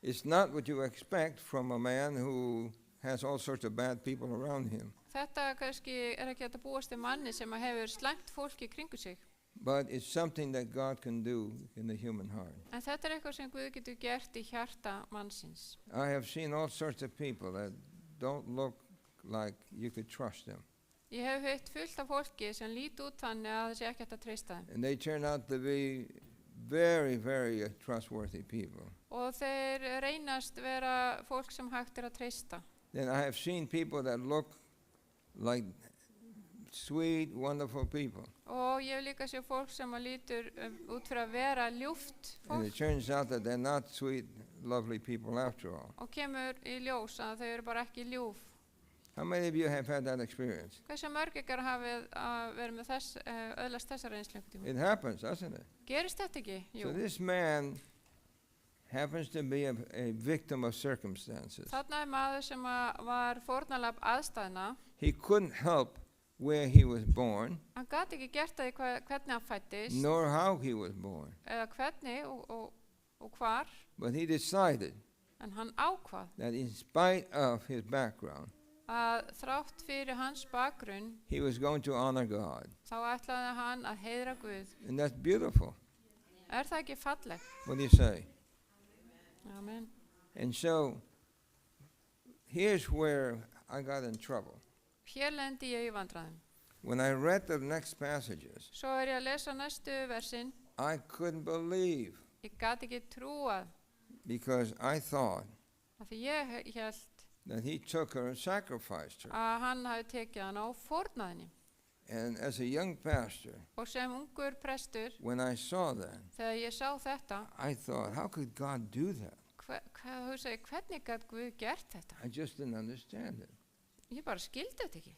It's not what you expect from a man who has all sorts of bad people around him, Þetta kannski ekki hægt að búast til manni sem að hefur slæmt fólk í kringu sig. but it's something that God can do in the human heart. En þetta eitthvað sem Guð getur gert í hjarta mannsins. I have seen all sorts of people that don't look like you could trust them, Ég hef hitt fullt af fólki sem lít út þannig að það sé ekki hægt að treysta þeim. and they turn out to be very, very trustworthy people. Og þeir reynast vera fólk sem hægt að treysta. Then I have seen people that look like sweet, wonderful people, Og ég hef líka séð fólk sem að lítur út fyrir að vera ljúft and fólk it turns out that they're not sweet, lovely people after all. og kemur í ljós að þau eru bara ekki ljúf. How many of you have had that experience? Hversu mörg ykkar hafið að vera með öðlast þessar reynslu einhvern tímann? It happens, doesn't it? Gerist þetta ekki? So Jú. this man happens to be a victim of circumstances. Þarna maður sem var fórnarlamb aðstæðna. He couldn't help where he was born, Hann gat ekki gert það í hvernig hann fættist, nor how he was born. eða hvernig og hvar, But he decided en hann ákvað that in spite of his background, að þrátt fyrir hans bakgrunn he was going to honor God. þá ætlaði hann að heiðra Guð. And that's beautiful. Það ekki fallegt? What do you say? Amen. And so here's where I got in trouble. Hér lendi ég í vandræðum. When I read the next passages, Svo ég að lesa næstu versin. I couldn't believe, Ég gat ekki trúað because I thought af því ég hélt that he took her and sacrificed her. að hann hafi tekið hann á fórnaðinni. And as a young pastor, Og sem ungur prestur, when I saw that, þegar ég sá þetta, I thought, how could God do that? hvernig gat Guð gert þetta? I just didn't understand it. Ég bara skildi þetta ekki.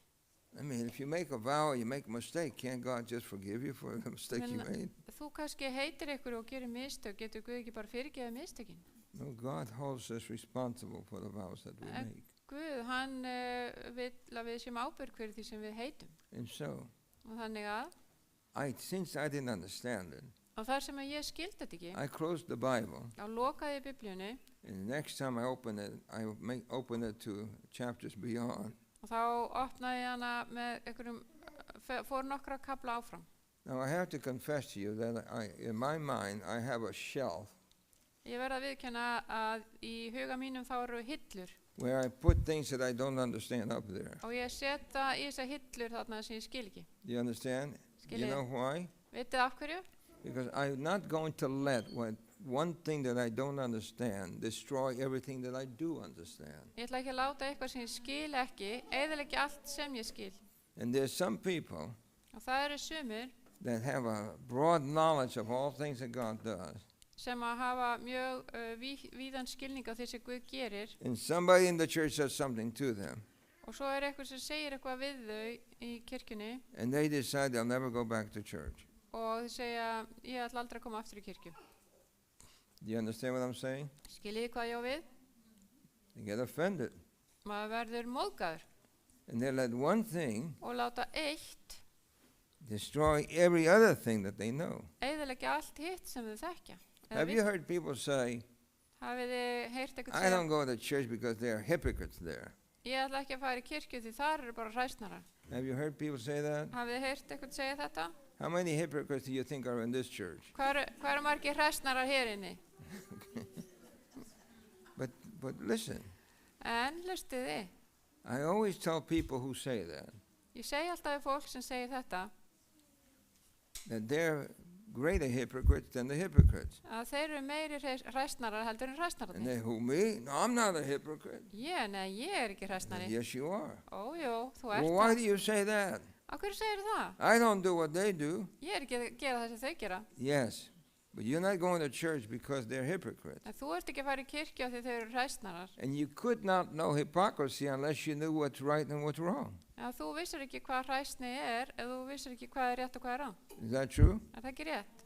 I mean, if you make a vow, you make a mistake, can't God just forgive you for the mistake you Men- made? Þú kannski heitir ykkur og gerir mistök, getur Guð ekki bara fyrirgefa mistökin? No, God holds us responsible for the vows that we make. Guð, hann vill að við séum ábyrg fyrir því sem við heitum. And so, Og þannig að, since I didn't understand it, og þar sem að ég skildi þetta ekki, I closed the Bible, þá lokaði ég Biblíunni and the next time I open it, I open it to chapters beyond. og þá opnaði ég hana með einhverjum, fór nokkra kapla áfram. Now, I have to confess to you that in my mind, I have a shelf Ég verð að viðkenna að í huga mínum þá eru hillur where I put things that I don't understand up there. og ég setja í þessar hillur þarna sem ég skil ekki. Do you understand? Skil You ég. know why? Vitið af hverju? Because I'm not going to let one thing that I don't understand destroy everything that I do understand. Ég ætla ekki að láta eitthvað sem ég skil ekki, eyðileggja allt sem ég skil. And there's some people Og það eru sumir that have a broad knowledge of all things that God does. sem að hafa mjög víðan skilning á því sem Guð gerir, And somebody in the church says something to them. og svo er eitthvað sem segir eitthvað við þau í kirkjunni And they decide they'll never go back to church. og þau segja, ég ætla aldrei að koma aftur í kirkju. Do you understand what I'm saying? Skiljið hvað ég á við? They get offended. Maður verður móðgaður And they let one thing og láta eitt destroy every other thing that they know. eyðileggja allt hitt sem þau þekkja. Eða Have you heard people say, Hafið þið heyrt eitthvað I segja, don't go to church because there are hypocrites there? ég ætla ekki að fara í kirkju því þar eru bara hræsnarar. Have you heard people say that? Hafið þið heyrt eitthvað segja þetta? How many hypocrites do you think are in this church? Hvað eru margir hræsnarar hér inni? But listen, En hlustið þið, I always tell people who say that ég segi alltaf við fólk sem segir þetta that they're greater hypocrites than the hypocrites. að þeir eru meiri hræsnarar heldur en And hræsnararnir. they, who me? No, I'm not a hypocrite. Ég er ekki hræsnari. Yes, you are. Ójó, þú Well, ert why það. do you say that? Á hverju segir það? I don't do what they do. Ég er ekki að gera það sem þau gera. Yes, but you're not going to church because they're hypocrites. En þú ert ekki að fara í kirkju af því þau eru hræsnarar. And you could not know hypocrisy unless you knew what's right and what's wrong. Ef þú vissir ekki hvað hræsni er, ef þú vissir ekki hvað er rétt og hvað er rangt. Is that true? Er það ekki rétt?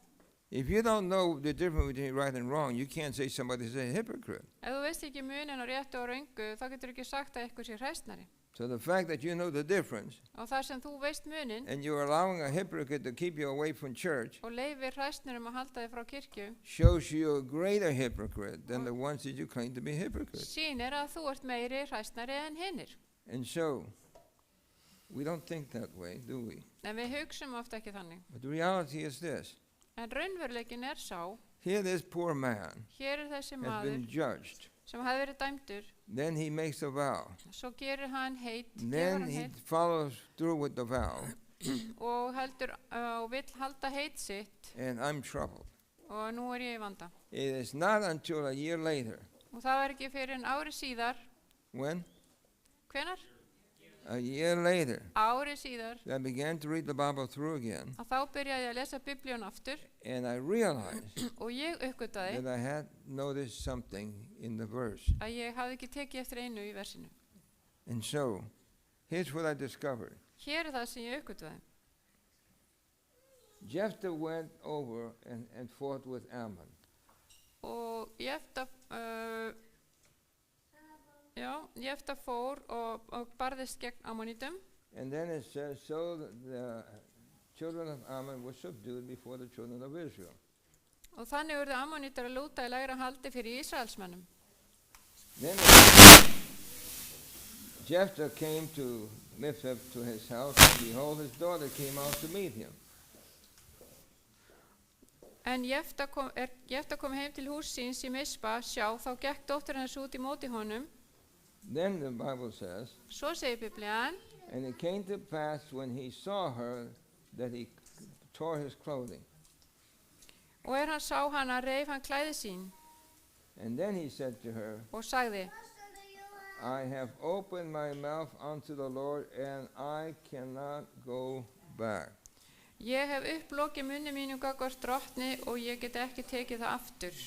If you don't know the difference between right and wrong, you can't say somebody's a hypocrite. Ef þú veist ekki munin á réttu og röngu, þá getur ekki sagt að eitthvað sé hræsnari. So the fact that you know the difference Og þar sem þú veist munin and you're allowing a hypocrite to keep you away from church og leifir hræsnurum að halda þig frá kirkju, shows you a greater hypocrite than the ones that you claim to be hypocrites. sýnir að þú ert meiri hræsnari en hinnir. And so, we don't think that way, do we? En við hugsum ofta ekki þannig. But the reality is this. En raunveruleikin er sá, Here this poor man hér er þessi has maður been judged. sem hafi verið dæmdur, Then he makes a vow. svo gerir hann heit, gefur Then hann he heit follows through with the vow. og heldur og vill halda heit sitt And I'm troubled. og nú er ég í vanda. It is not until a year later. Og það var ekki fyrir en ári síðar, When? hvenar? A year later. Ári síðar, I began to read the Bible through again. að þá byrjaði ég að lesa Biblíun aftur And I realized og ég uppgötaði that I had noticed something in the verse. að ég hafði ekki tekið eftir einu í versinu. And so, here's what I discovered. Hér er það sem ég uppgötaði. Jephthah went over and fought with Ammon. Og Jefta fór og barðist gegn Ammonitum. And then it says, so the children of Ammon were subdued before the children of Israel. Og þannig urðu Ammonitar að lúta í lægra haldi fyrir Ísraelsmönnum. Then Jephthah came to Mizpah to his house, and behold, his daughter came out to meet him. En Jefta kom heim til hús síns í Mispa, sjá, þá gekk dóttir hans út í móti honum. Then the Bible says, Svo segir Biblían, and it came to pass when he saw her that he tore his clothing. og hann sá hana, reif hann klæði sín And then he said to her, og sagði, I have opened my mouth unto the Lord, and I cannot go back. ég hef upplokið munni mínum gagnvart drottni og ég get ekki tekið það aftur.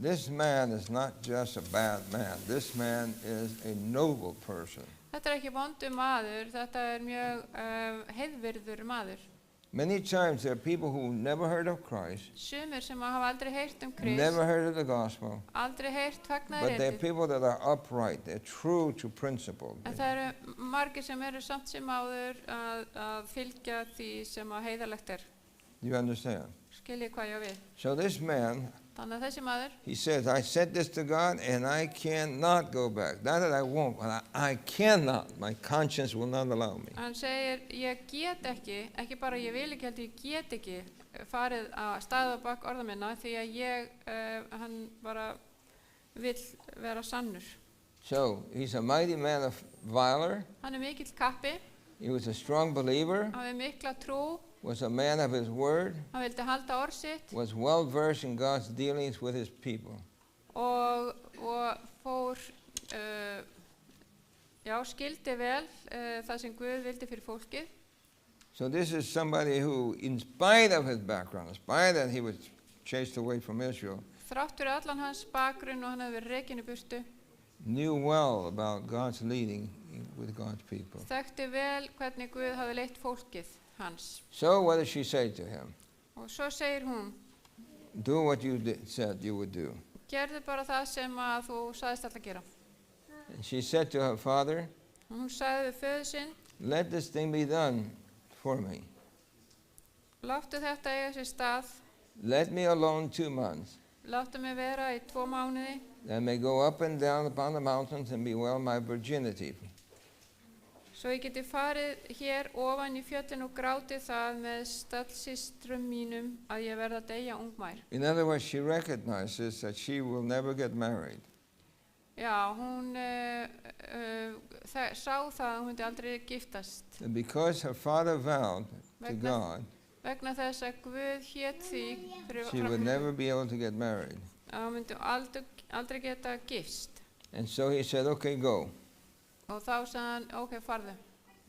This man is not just a bad man. This man is a noble person. Þetta er ekki vondur maður, þetta er mjög heiðvirður maður. Many times there are people who never heard of Christ, Sumir sem hafa aldrei heyrt Krist, never heard of the gospel, aldrei heyrt but they're fagnaðaritið. people that are upright, they're true to principle. En það eru margir sem eru samt sem áður að fylgja því sem að heiðarlegt er. You understand? Skiljið hvað ég á við. So this man, Þannig að þessi maður, he says, I said this to God, and I cannot go back. Not that I won't, but I cannot. My conscience will not allow me. hann segir, ég get ekki bara ég vil ekki heldur, ég get ekki farið að staða bak orða minna því að hann bara vill vera sannur. So he's a mighty man of valor. Hann er mikill kappi, He was a strong believer. hann er mikla trú was a man of his word, hann vildi halda orð sitt was well versed in God's dealings with his people. og fór, skildi vel það sem Guð vildi fyrir fólkið. So this is somebody who, in spite of his background, in spite that he was chased away from Israel, Þrátt fyrir allan hans bakgrunn og hann hefði verið rekinn í burtu, knew well about God's leading with God's people. þekkti vel hvernig Guð hafði leitt fólkið hans. So what does she say to him? Og svo segir hún, Do what you said you would do. gerðu bara það sem að þú sagðist alltaf að gera. And she said to her father, Og hún sagði við föður sinn, let this thing be done for me. láttu þetta eiga sér stað, Let me alone 2 months, láttu mig vera í 2 mánuði, that I may go up and down upon the mountains and bewail my virginity. svo ég geti farið hér ofan í fjöllin og grátið það með stallsystrum mínum að ég verða að deyja ungmær. In other words, she recognizes that she will never get married. Já, hún sá það að hún myndi aldrei giftast. And because her father vowed to Vegna- God, Vegna þess að Guð hét því she would never be able to get married. að hún myndi aldrei geta gifst. And so he said, okay, go. Og þá sagði hann, ok, farðu.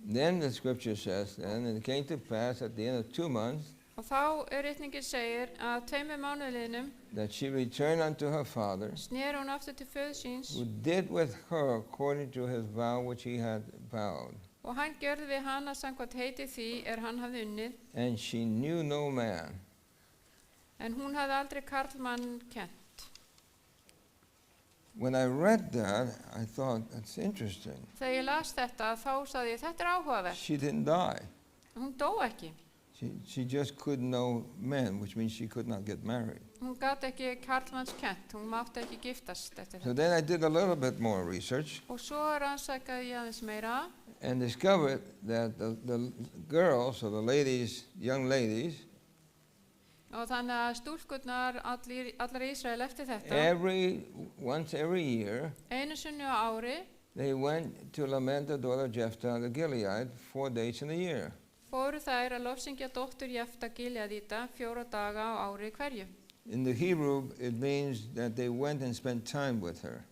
Then the scripture says, and it came to pass at the end of 2 months Og þá ritningin segir að 2 mánuðliðnum that she returned unto her father, sneri hún aftur til föður síns who did with her according to his vow which he had vowed. og hann gjörði við hana samkvæmt heiti því hann hafði unnið, And she knew no man. en hún hafði aldrei karlmann kennt. When I read that, I thought, that's interesting. Þegar ég las þetta, þá sagði ég, þetta áhugavert. She didn't die. Hún dó ekki. She just couldn't know men, which means she could not get married. Hún gat ekki karlmanns kennt, hún mátti ekki giftast eftir So þetta. then I did a little bit more research Og svo rannsakaði ég aðeins meira and discovered that the girls, or the ladies, young ladies, og þannig að stúlkurnar allar í Ísrael eftir þetta, once every year, einu sinni á ári, they went to lament the daughter of Jephthah the Gilead 4 days in a year. fóru þær að lofsyngja dóttur Jefta Gileadíta 4 daga á ári hverju. In the Hebrew, it means that they went and spent time with her.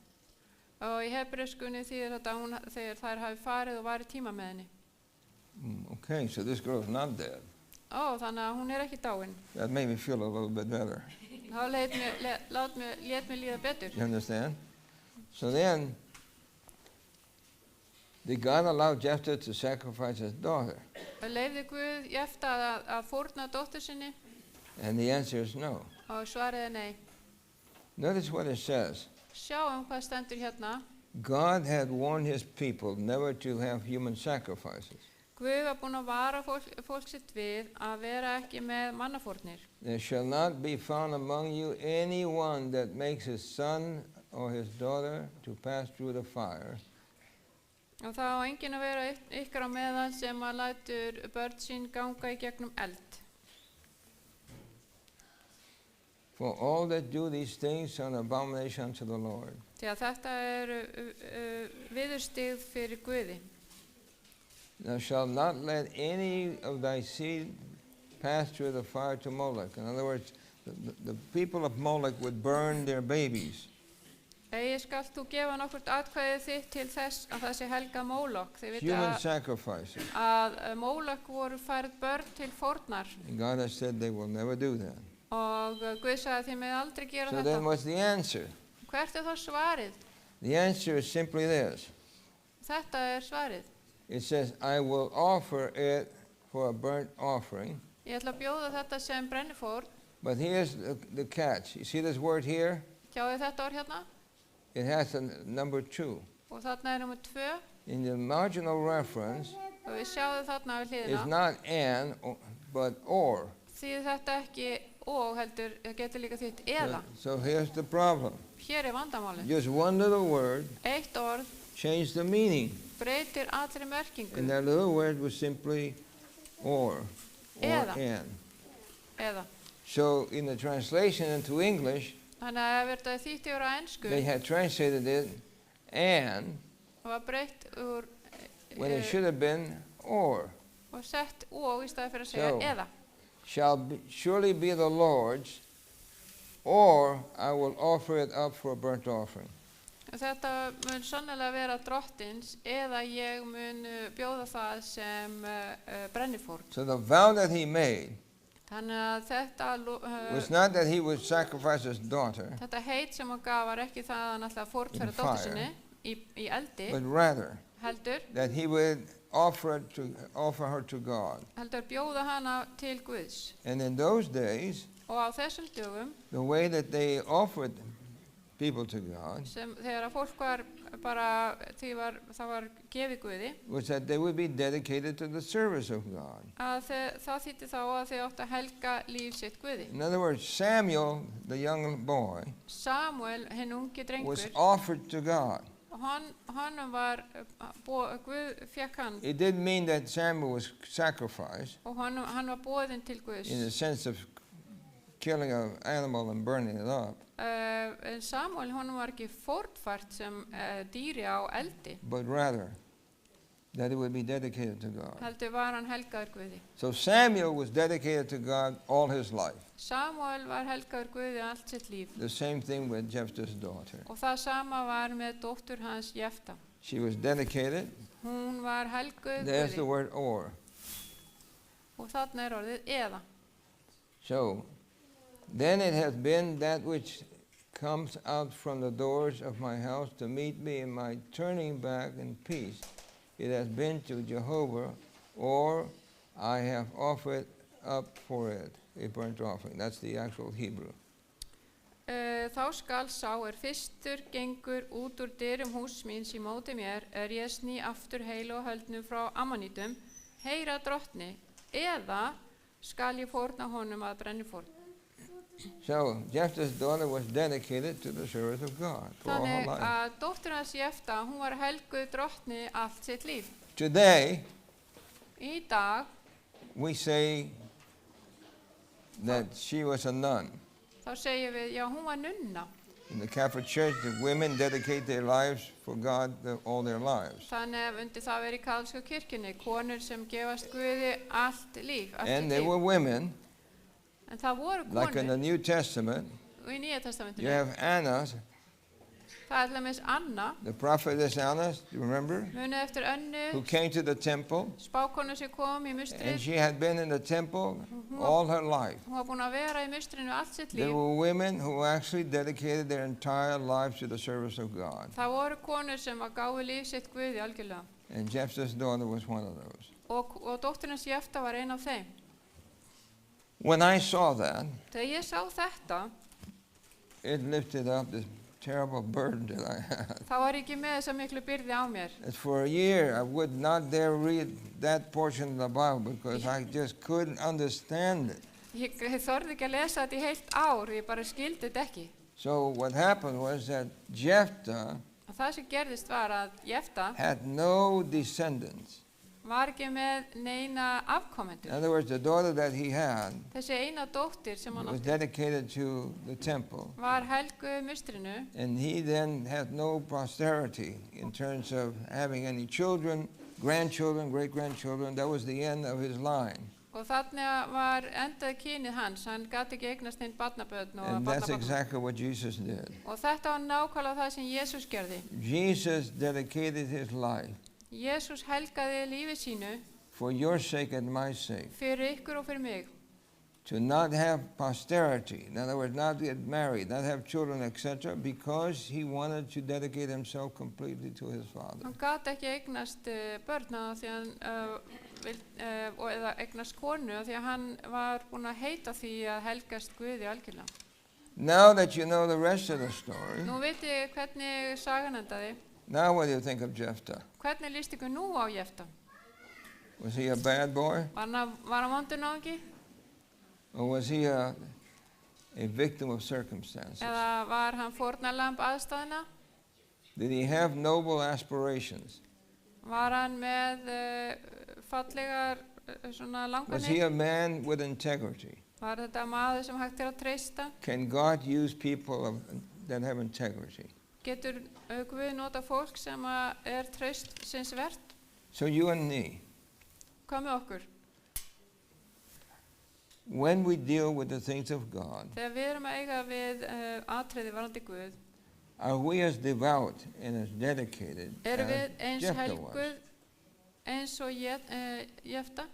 Og í hebreuskunni þýðir þetta þegar þær hafi farið og varið tíma með henni. Okay, so this girl is not dead. Ó, þannig að hún ekki dáin. That made me feel a little bit better. Þá lét mér líða betur. You understand? So then, did God allow Jephthah to sacrifice his daughter? Leyfði Guð Jefta að fórna dóttur sinni? And the answer is no. Og svaraði nei. Notice what it says. Sjáum hvað stendur hérna. God had warned his people never to have human sacrifices. Guð var búinn að vara fólk sitt við að vera ekki með mannafórnir. There shall not be found among you anyone that makes his son or his daughter to pass through the fire. Og það á enginn að vera ykkar á meðal sem að lætur börn sín ganga í gegnum eld. For all that do these things are an abomination unto the Lord. Því að þetta viðurstigð fyrir Guði. Thou shalt not let any of thy seed pass through the fire to Moloch. In other words, the people of Moloch would burn their babies. Eigi skalt þú gefa nokkurt atkvæðið þitt til þess að það sé helga Mólok. Þið vita Human sacrifices. að Mólok voru færð börn til fórnar And God has said they will never do that. og Guð sagði þið með aldrei gera So then þetta. what's the answer? Hvert þá svarið? The answer is simply this. Þetta svarið. It says, I will offer it for a burnt offering. Ég ætla að bjóða þetta sem brennifórn. But here's the catch. You see this word here? Sjáðu þetta orð hérna? It has a number 2. Og þarna nummer 2. In the marginal reference, Og við sjáum þarna við it's hliðina. not and, but or. Þýðir þetta ekki og heldur, það getur líka þýtt eða. So here's the problem. Hér vandamálið. Just one little word Eitt orð changed the meaning. breytir allri merkingu. And that little word was simply or Eða. and. Eða. So in the translation into English, Þannig að ef þetta þýtt yfir á ensku they had translated it and og var breytt úr when it should have been or. og sett og í staði fyrir að segja So- eða. surely be the Lord's, or I will offer it up for a burnt offering. Þetta mun sannlega vera drottins eða ég mun bjóða það sem brennifórn. So the vow that he made Þannig að was not that he would sacrifice his daughter, þetta heit sem hann gaf var ekki það að hann ætlaði að fórnfæra In dóttur fire. sinni í eldi, but rather heldur that he would offer her to God. bjóða hana til Guðs. And in those days, Og á þessum dögum, the way that they offered people to God sem þegar að fólk var bara, það var gefið Guði, was that they would be dedicated to the service of God. að það þýtti þá að þau áttu að helga líf sitt Guði. In other words, Samuel, the young boy, Samuel, hinn ungi was drengur, offered to God. honum var, Guð fekk hann It didn't mean that Samuel was sacrificed og hann var boðinn til Guðs. in the sense of killing an animal and burning it up, En Samuel, honum var ekki fórnfært sem dýri á eldi, but rather that it would be dedicated to God. heldur var hann helgaður Guði. So Samuel was dedicated to God all his life. Samuel var helgaður Guði allt sitt líf The same thing with Jephthah's daughter. og það sama var með dóttur hans Jefta. She was dedicated. Hún var helguð There's the Guði word or. og þarna orðið eða. So then it has been that which comes out from the doors of my house to meet me in my turning back in peace. It has been to Jehovah, or I have offered up for it a burnt offering. That's the actual Hebrew. Þá skal sá fyrstur gengur út úr dyrum hús míns í móti mér, ég sný aftur heilu og höldnum frá Ammonítum, heyra drottni, eða skal ég fórna honum að brennifórn. So Jephthah's daughter was dedicated to the service of God for all her Þannig life. að dóttir hans Jefta, hún var helguð drottni allt sitt líf. Today, Í dag, we say that she was a nun. þá segjum við, já, hún var nunna. In the Catholic Church, the women dedicate their lives for God all their lives. Þannig að undir það verið í kaþólsku kirkjunni, konur sem gefast Guði allt líf, allt And sitt there líf. were women, En það voru like in the konur, New Testament, og í Nýja you testamentinu, have Anna, það er alveg Anna, the prophetess Anna, do you remember? munið eftir Who Önnu, came to the temple, spákonu sem kom í and mustrið, she had been in the temple all her life. hún var búin að vera í mustrinu allt sitt There líf. were women who actually dedicated their entire lives to the service of God. Það voru konur sem að gáfu líf sitt Guði algjörlega. And Jephthah's daughter was one of those. Og dóttirins Jefta var ein af þeim. When I saw that, Þegar ég sá þetta, it lifted up this terrible burden that I had. þá var ég ekki með þessa miklu byrði á mér. That for a year I would not dare read that portion of the Bible because I just couldn't understand it. Ég þorði ekki að lesa þetta í heilt ár, ég bara skildi þetta ekki. So what happened was that Jephthah Og það sem gerðist var að Jefta had no descendants. var ekki með neina In afkomendur. other words, the daughter that he had Þessi eina dóttir sem hann was átti dedicated to the temple. var helguð mustrinu And he then had no posterity in terms of having any children, grandchildren, great-grandchildren. That was the end of his line. og þannig var endað kynið hans, hann gæti ekki eignast einn barnabörn og And that's barnabarn. exactly what Jesus did. Og þetta var nákvæmlega það sem Jésús gerði. Jesus dedicated his life Jésús helgaði lífi sínu for your sake and my sake, fyrir ykkur og fyrir mig. to not have posterity, in other words, not get married, not have children, etc., because he wanted to dedicate himself completely to his Father. Hann gæti ekki eignast börn af því hann eða eignast konu af því að hann var búinn að heita því að helgast Guði algjörlega. Now that you know the rest of the story, Nú vitið hvernig sagan endaði. now what do you think of Jephthah? Hvernig líst ykkur nú á Jefta? Was he a bad boy? Var hann vondur náungi? Or was he a victim of circumstances? Eða var hann fórnarlamb aðstæðna? Did he have noble aspirations? Var hann með fallegar svona Was he langanir? a man with integrity? Var þetta maður sem hægt að treysta? Can God use people that have integrity? Getur Guð nota fólk sem er traust sinns vert? So you and me, Hvað með okkur? When we deal with the things of God, Þegar við erum að eiga við atriði varandi Guð, are we as devout and as dedicated erum við as eins Jephthah helguð was? eins og Jefta?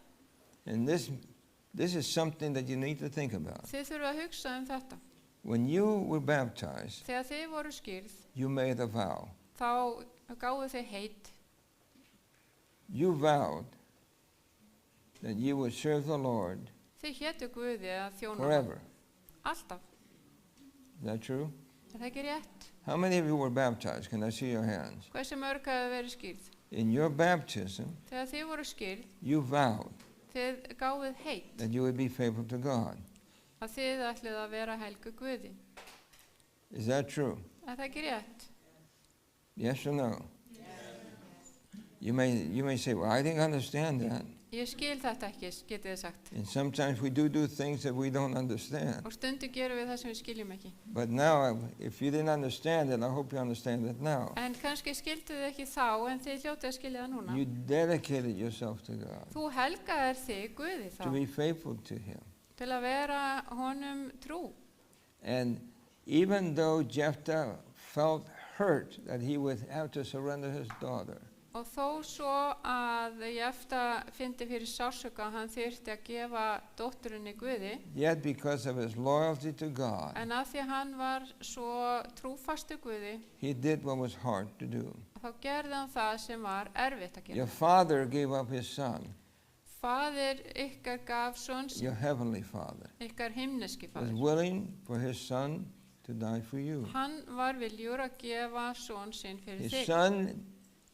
And this is something that you need to think about. Þið þurfum að hugsa þetta. When you were baptized, Þegar þið voru skírð, you made a vow. þá gáfu þið heit. You vowed that you would serve the Lord Þið hétu Guði að þjóna forever. alltaf. Is that true? Er það ekki rétt? How many of you were baptized? Can I see your hands? Hversu mörg hafa verið skírð? In your baptism, Þegar þið voru skírð, you vowed þið gáfuð heit that you would be faithful to God. að þið ætlið að vera helgu Guði. Is that true? Er það ekki rétt? Yes or no? You may say, well, I didn't understand that. Ég skil þetta ekki, getið þið sagt. And sometimes we do things that we don't understand. Og stundum gerum við það sem við skiljum ekki. But now, if you didn't understand it, I hope you understand it now. En kannski skildu þið ekki þá, en þið hljótið að skilja það núna. You dedicated yourself to God, Þú helgaðir þig Guði to þá, be faithful to Him. til að vera honum trú. And even though Jephthah felt hurt that he would have to surrender his daughter, Og þó svo að Jefta fyndi fyrir sársauka að hann þyrfti að gefa dótturinni Guði, yet because of his loyalty to God, en að því að hann var svo trúfastu Guði, he did what was hard to do. þá gerði hann það sem var erfitt að Your gera. father gave up his son, Faðir ykkar gaf sons, your heavenly father, ykkar himneski was faðir. willing for his son to die for you. Hann var viljur að gefa son sinn fyrir His þig. son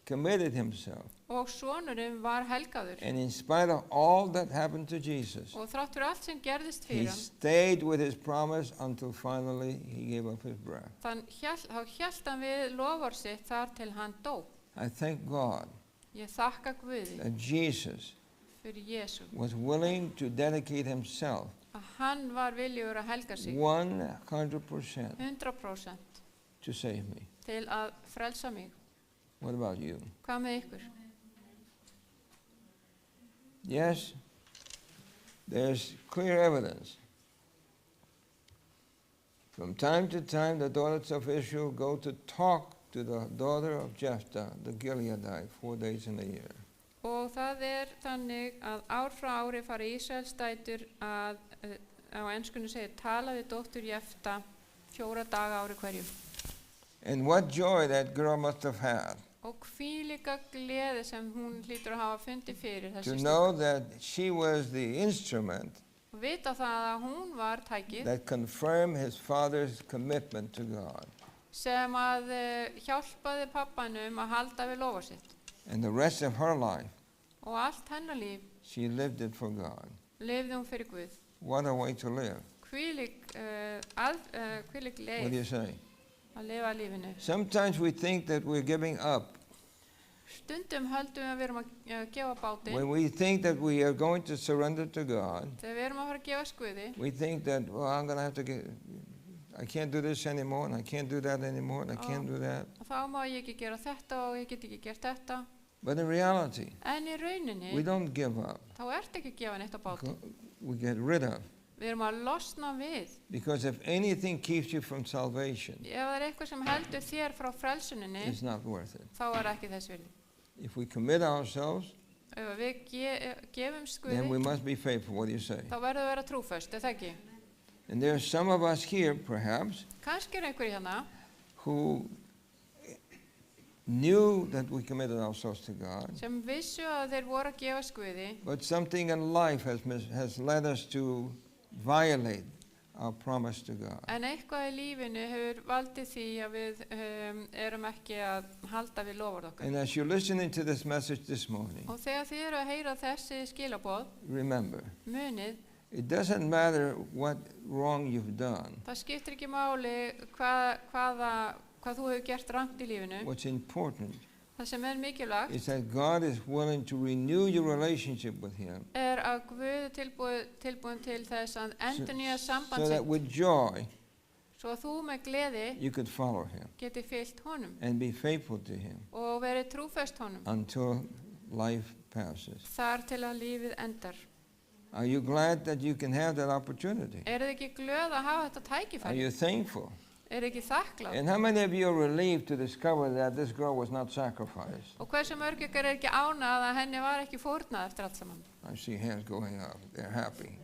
committed himself. Og sonurinn var helgaður. And in spite of all that happened to Jesus, Og þrátt fyrir allt sem gerðist he fyrir hann, stayed with his promise until finally he gave up his breath. þá hélt hann við lofar sitt þar til hann dó. I thank God Ég þakka Guði that Jesus fyrir Jésu. was willing to dedicate himself Að hann var viljur að helga sig 100% 100% to save me. til að frelsa mig. What about you? Hvað með ykkur? Yes, there's clear evidence. From time to time, the daughters of Israel go to talk to the daughter of Jephthah, the Gileadite, 4 days in a year. Og það þannig að ár frá ári fara Ísraels dætur að, á enskunni segir, tala við dóttur Jefta 4 daga ári hverju. And what joy that girl must have had Og hvílíka gleði sem hún hlýtur að hafa fundið fyrir to þessi know stúlku. that she was the instrument Og vita það að hún var tækið that confirmed his father's commitment to God. sem að hjálpaði pappanum að halda við lofa sitt. And the rest of her life, Og allt hennar líf she lived it for God. lifði hún fyrir Guð. What a way to live. Hvílík What do leið you say? að lifa lífinu. Sometimes we think that we're giving up. Stundum höldum við að við erum að gefa bátinn. When we think that we are going to surrender to God, Þegar við erum að fara að gefa Guði, we think that, well, I'm going to have to get, I can't do this anymore, and I can't do that anymore, and I can't do that. þá má ég ekki gera þetta og ég get ekki gert þetta. But in reality, En í rauninni, we don't give up. þá ert ekki að gefa neitt á bátinn. We get rid of. Við erum að losna við. Because if anything keeps you from salvation, Ef það er eitthvað sem heldur þér frá frelsuninni, it's not worth it. þá er ekki þess virði. If we commit ourselves, Ef við gefumst then we Guði, must be faithful. What do you say? þá verðum við að vera trúföst, er það ekki? And there are some of us here, perhaps, Kannski er einhverju hérna who knew that we committed ourselves to God, sem vissu að þeir voru að gefa Guði, but something in life has led us to violate our promise to God. en eitthvað í lífinu hefur valdið því að við erum ekki að halda við lofað okkar. And as you're listening to this message this morning, Og þegar þið eru að heyra þessi skilaboð, remember, munið, it doesn't matter what wrong you've done. það skiptir ekki máli hvað þú hefur gert rangt í lífinu. What's important Það sem er mikilvægt is that God is willing to renew your relationship with Him er að Guð er tilbúin til þess að endurnýja samband so that sitt, with joy svo að þú með gleði you could follow Him geti fylgt honum and be faithful to Him og verið trúfest honum until life passes. þar til að lífið endar. Are you glad that you can have that opportunity? Eru þið ekki glöð að hafa þetta Are tækifæri? you thankful? Eru þið ekki þakklátt? And how many of you are relieved to discover that this girl was not sacrificed? Og hversu mörg ykkar er ekki ánað að henni var ekki fórnað eftir allt saman? I see hands going up. They're happy.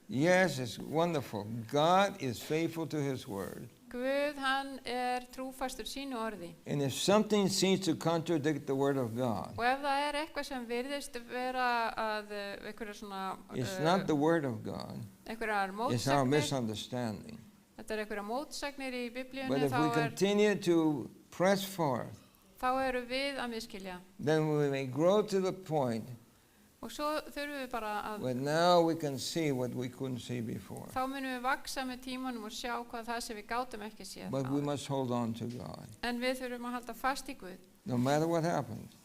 Yes, it's wonderful. God is faithful to his word. Guð, hann er trúfastur sínu orði. And if something seems to contradict the word of God, Og ef það er eitthvað sem virðist vera að einhverjar svona, it's not the word of God, einhverjar it's our mótsagnir, misunderstanding. þetta er einhverjar mótsagnir í But Biblíunni, if we continue to press forth, þá eru við að miskilja. then we may grow to the point Og svo þurfum við bara að, where now we can see what we couldn't see before. þá munum við vaksa með tímanum og sjá hvað það sem við gátum ekki séð. But we áður. must hold on to God. En við þurfum að halda fast í Guð. No matter what happens,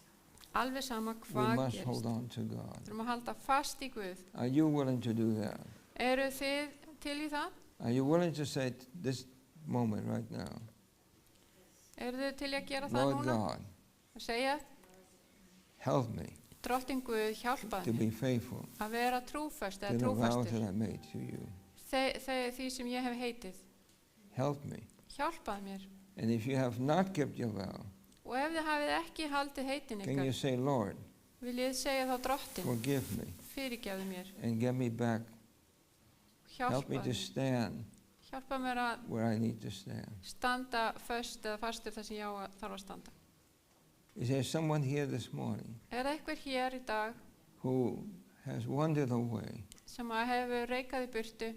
Alveg sama we hvað must gerist. hold on to God. Við þurfum að halda fast í Guð. Are you willing to do that? Eru þið til í það? Are you willing to say this moment right now, Eru þið til í að gera það Lord núna? God, Að segja, help me Drottinn Guð, hjálpaðu to mér be faithful að vera trúfast to eða the vows that trúfastur. I made to you. Því sem ég hef heitið. Help me. Hjálpaðu mér. And if you have not kept your vow, Og ef þið hafið ekki haldið heitin can you ykkar, say, Lord, viljið segja þá Drottinn, forgive me fyrirgefðu mér, and get me back. Help me hjálpaðu to mér. stand Hjálpa mér að where I need to stand. standa föst eða fastur þar sem ég þarf að standa. Is there someone here this morning Er eitthvað hér í dag who has wandered away? sem að hefur reikað í burtu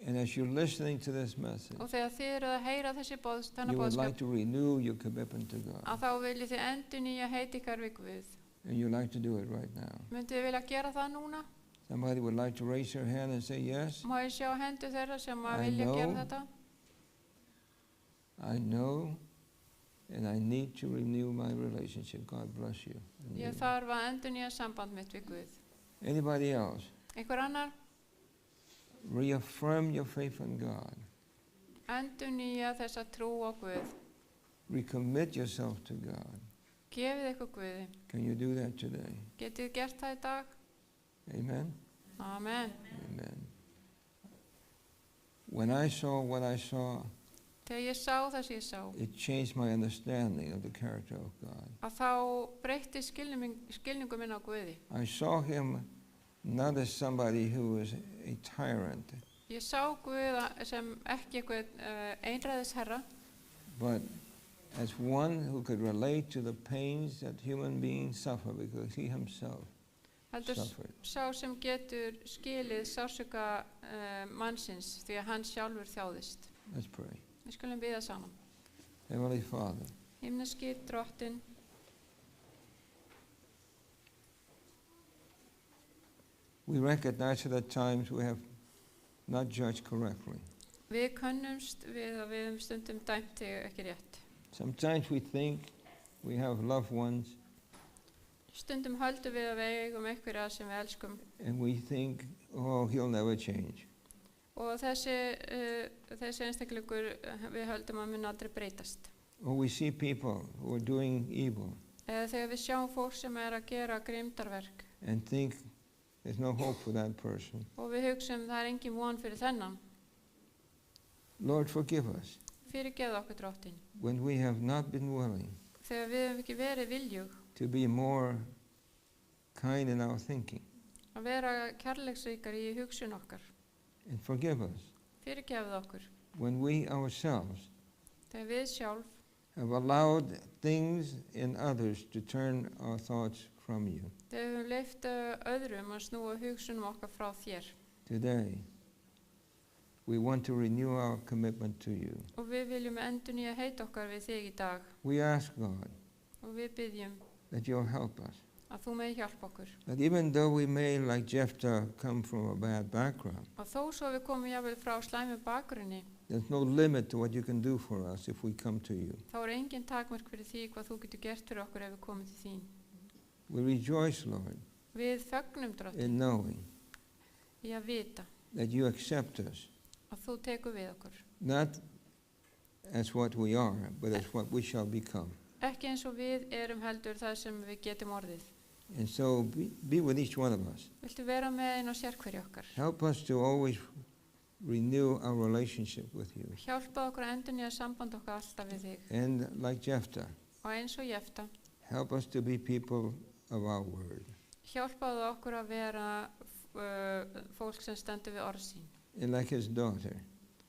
And as you're listening to this message, og þegar þið eruð að heyra þennan you would like boðskap to renew your commitment to að God. þá viljið þið endurnýja heit ykkar við Guð. And you'd like to do it right now. Myndið þið vilja gera það núna? Somebody would like to raise their hand and say, yes, Má ég sjá hendur þeirra sem að I vilja gera know. þetta? I know, and I need to renew my relationship. God bless you. And Ég you. þarf að endurnýja samband mitt við Guð. Anybody else? Einhver annar? Reaffirm your faith in God. Endurnýja þessa trú á Guð. Recommit yourself to God. Gefið ykkur Guði. Can you do that today? Getið þið gert það í dag? Amen? Amen. Amen. When I saw what I saw, Þegar ég sá það sem ég sá, it changed my understanding of the character of God. að þá breytti skilningu minn á Guði. I saw him not as somebody who was a tyrant, Ég sá Guð sem ekki eitthvað einræðisherra, but as one who could relate to the pains that human beings suffer because he himself heldur suffered. sá sem getur skilið sársauka mannsins því að hann sjálfur þjáðist. Let's pray. Við skulum biðja saman. Heavenly Father, Himneski Drottinn, we recognize that at times we have not judged correctly. við könnumst við að við höfum stundum dæmt þig ekki rétt. Sometimes we think we have loved ones Stundum höldum við að við eigum einhverja sem við elskum and we think, oh, he'll never change. og þessi einstaklingur við höldum að mun aldrei breytast. Or we see people who are doing evil Eða þegar við sjáum fólk sem er að gera grimmdarverk and think there's no hope for that person. og við hugsum það er engin von fyrir þennan. Lord, forgive us Fyrirgefðu okkur Drottinn. when we have not been willing Þegar við höfum ekki verið viljug to be more kind in our thinking. að vera kærleiksríkar í hugsun okkar. And forgive us Fyrirgefðu okkur. when we ourselves Þegar við sjálf have allowed things in others to turn our thoughts from you. þegar við höfum leyft öðrum að snúa hugsunum okkar frá þér. Today, we want to renew our commitment to you. Og við viljum endurnýja heit okkar við þig í dag We ask, God, og við byggjum that you'll help us. að þú megi hjálpa okkur. That even though we may, like Jephthah, come from a bad background, Og þó svo við komum jáfnvel frá slæmu bakgrunni, there's no limit to what you can do for us if we come to you. þá er engin takmörk fyrir því hvað þú getur gert fyrir okkur ef við komum til þín. We rejoice, Lord, Við fögnum Drottinn in knowing í að vita that you accept us, að þú tekur við okkur. not as what we are, but as what we shall become. Ekki eins og við erum heldur það sem við getum orðið. And so be with each one of us. Viltu vera með einn og sérhverju okkar? Help us to always renew our relationship with you. Hjálpa okkur að endurnýja samband okkar alltaf við þig. And like Jephthah, Og eins og Jefta, help us to be people of our word. hjálpaðu okkur að vera fólk sem stendur við orð sín. And like his daughter,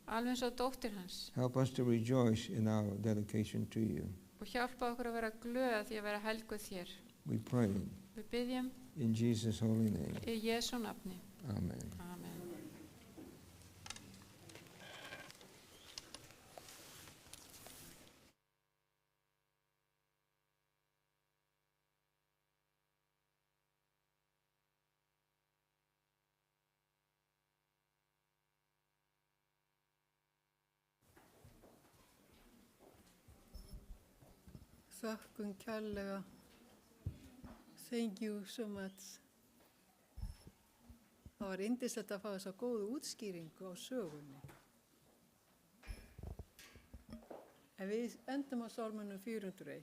Alveg eins og dóttir hans. help us to rejoice in our dedication to you. Og hjálpaðu okkur að vera glöð því að vera helguð þér. We pray Við byggjum in Jesus' holy name. í Jesú nafni. Amen. Amen. Þökkum kærlega. Thank you so much. Það var yndislegt að fá þessa góðu útskýringu á sögunni. En við endum á sálmanum 401.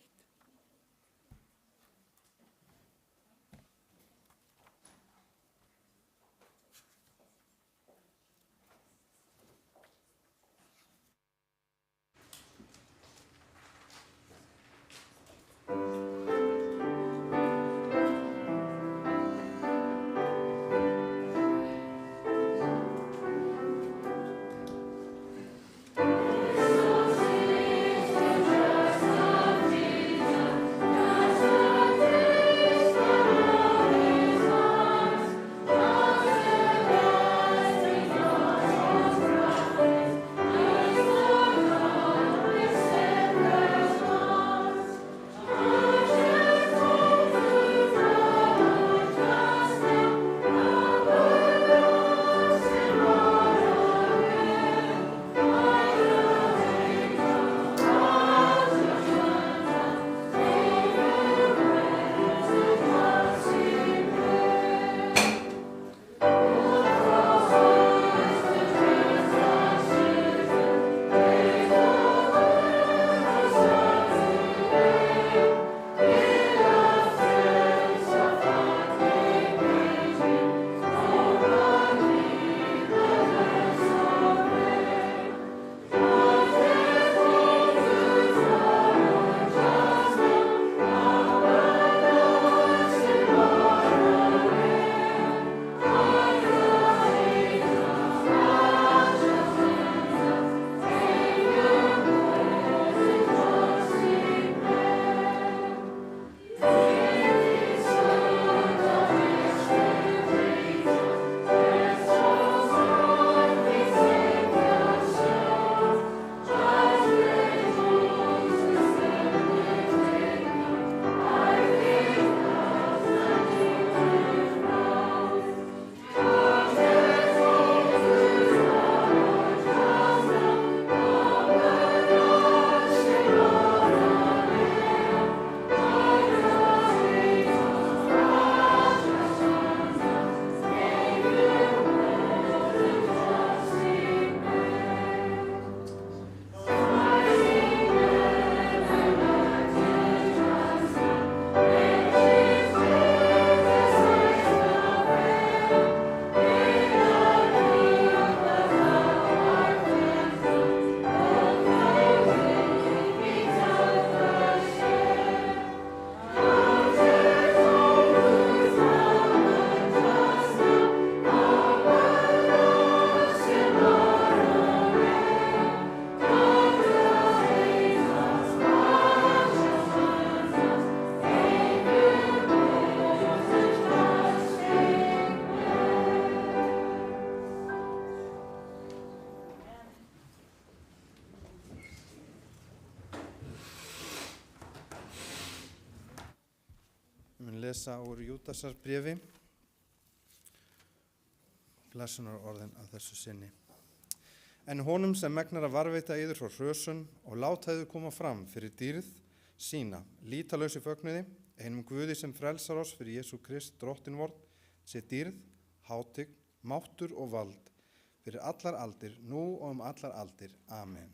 lesa úr Júdasar bréfi, blessunar orðin að þessu sinni. En honum sem megnar að varveita yður frá hrösun og láta yður koma fram fyrir dýrð sína, lítalausi fögnuði, einum Guði sem frelsar oss fyrir Jesú Krist, drottin vorn, sé dýrð, hátign, máttur og vald fyrir allar aldir, nú og allar aldir. Amen.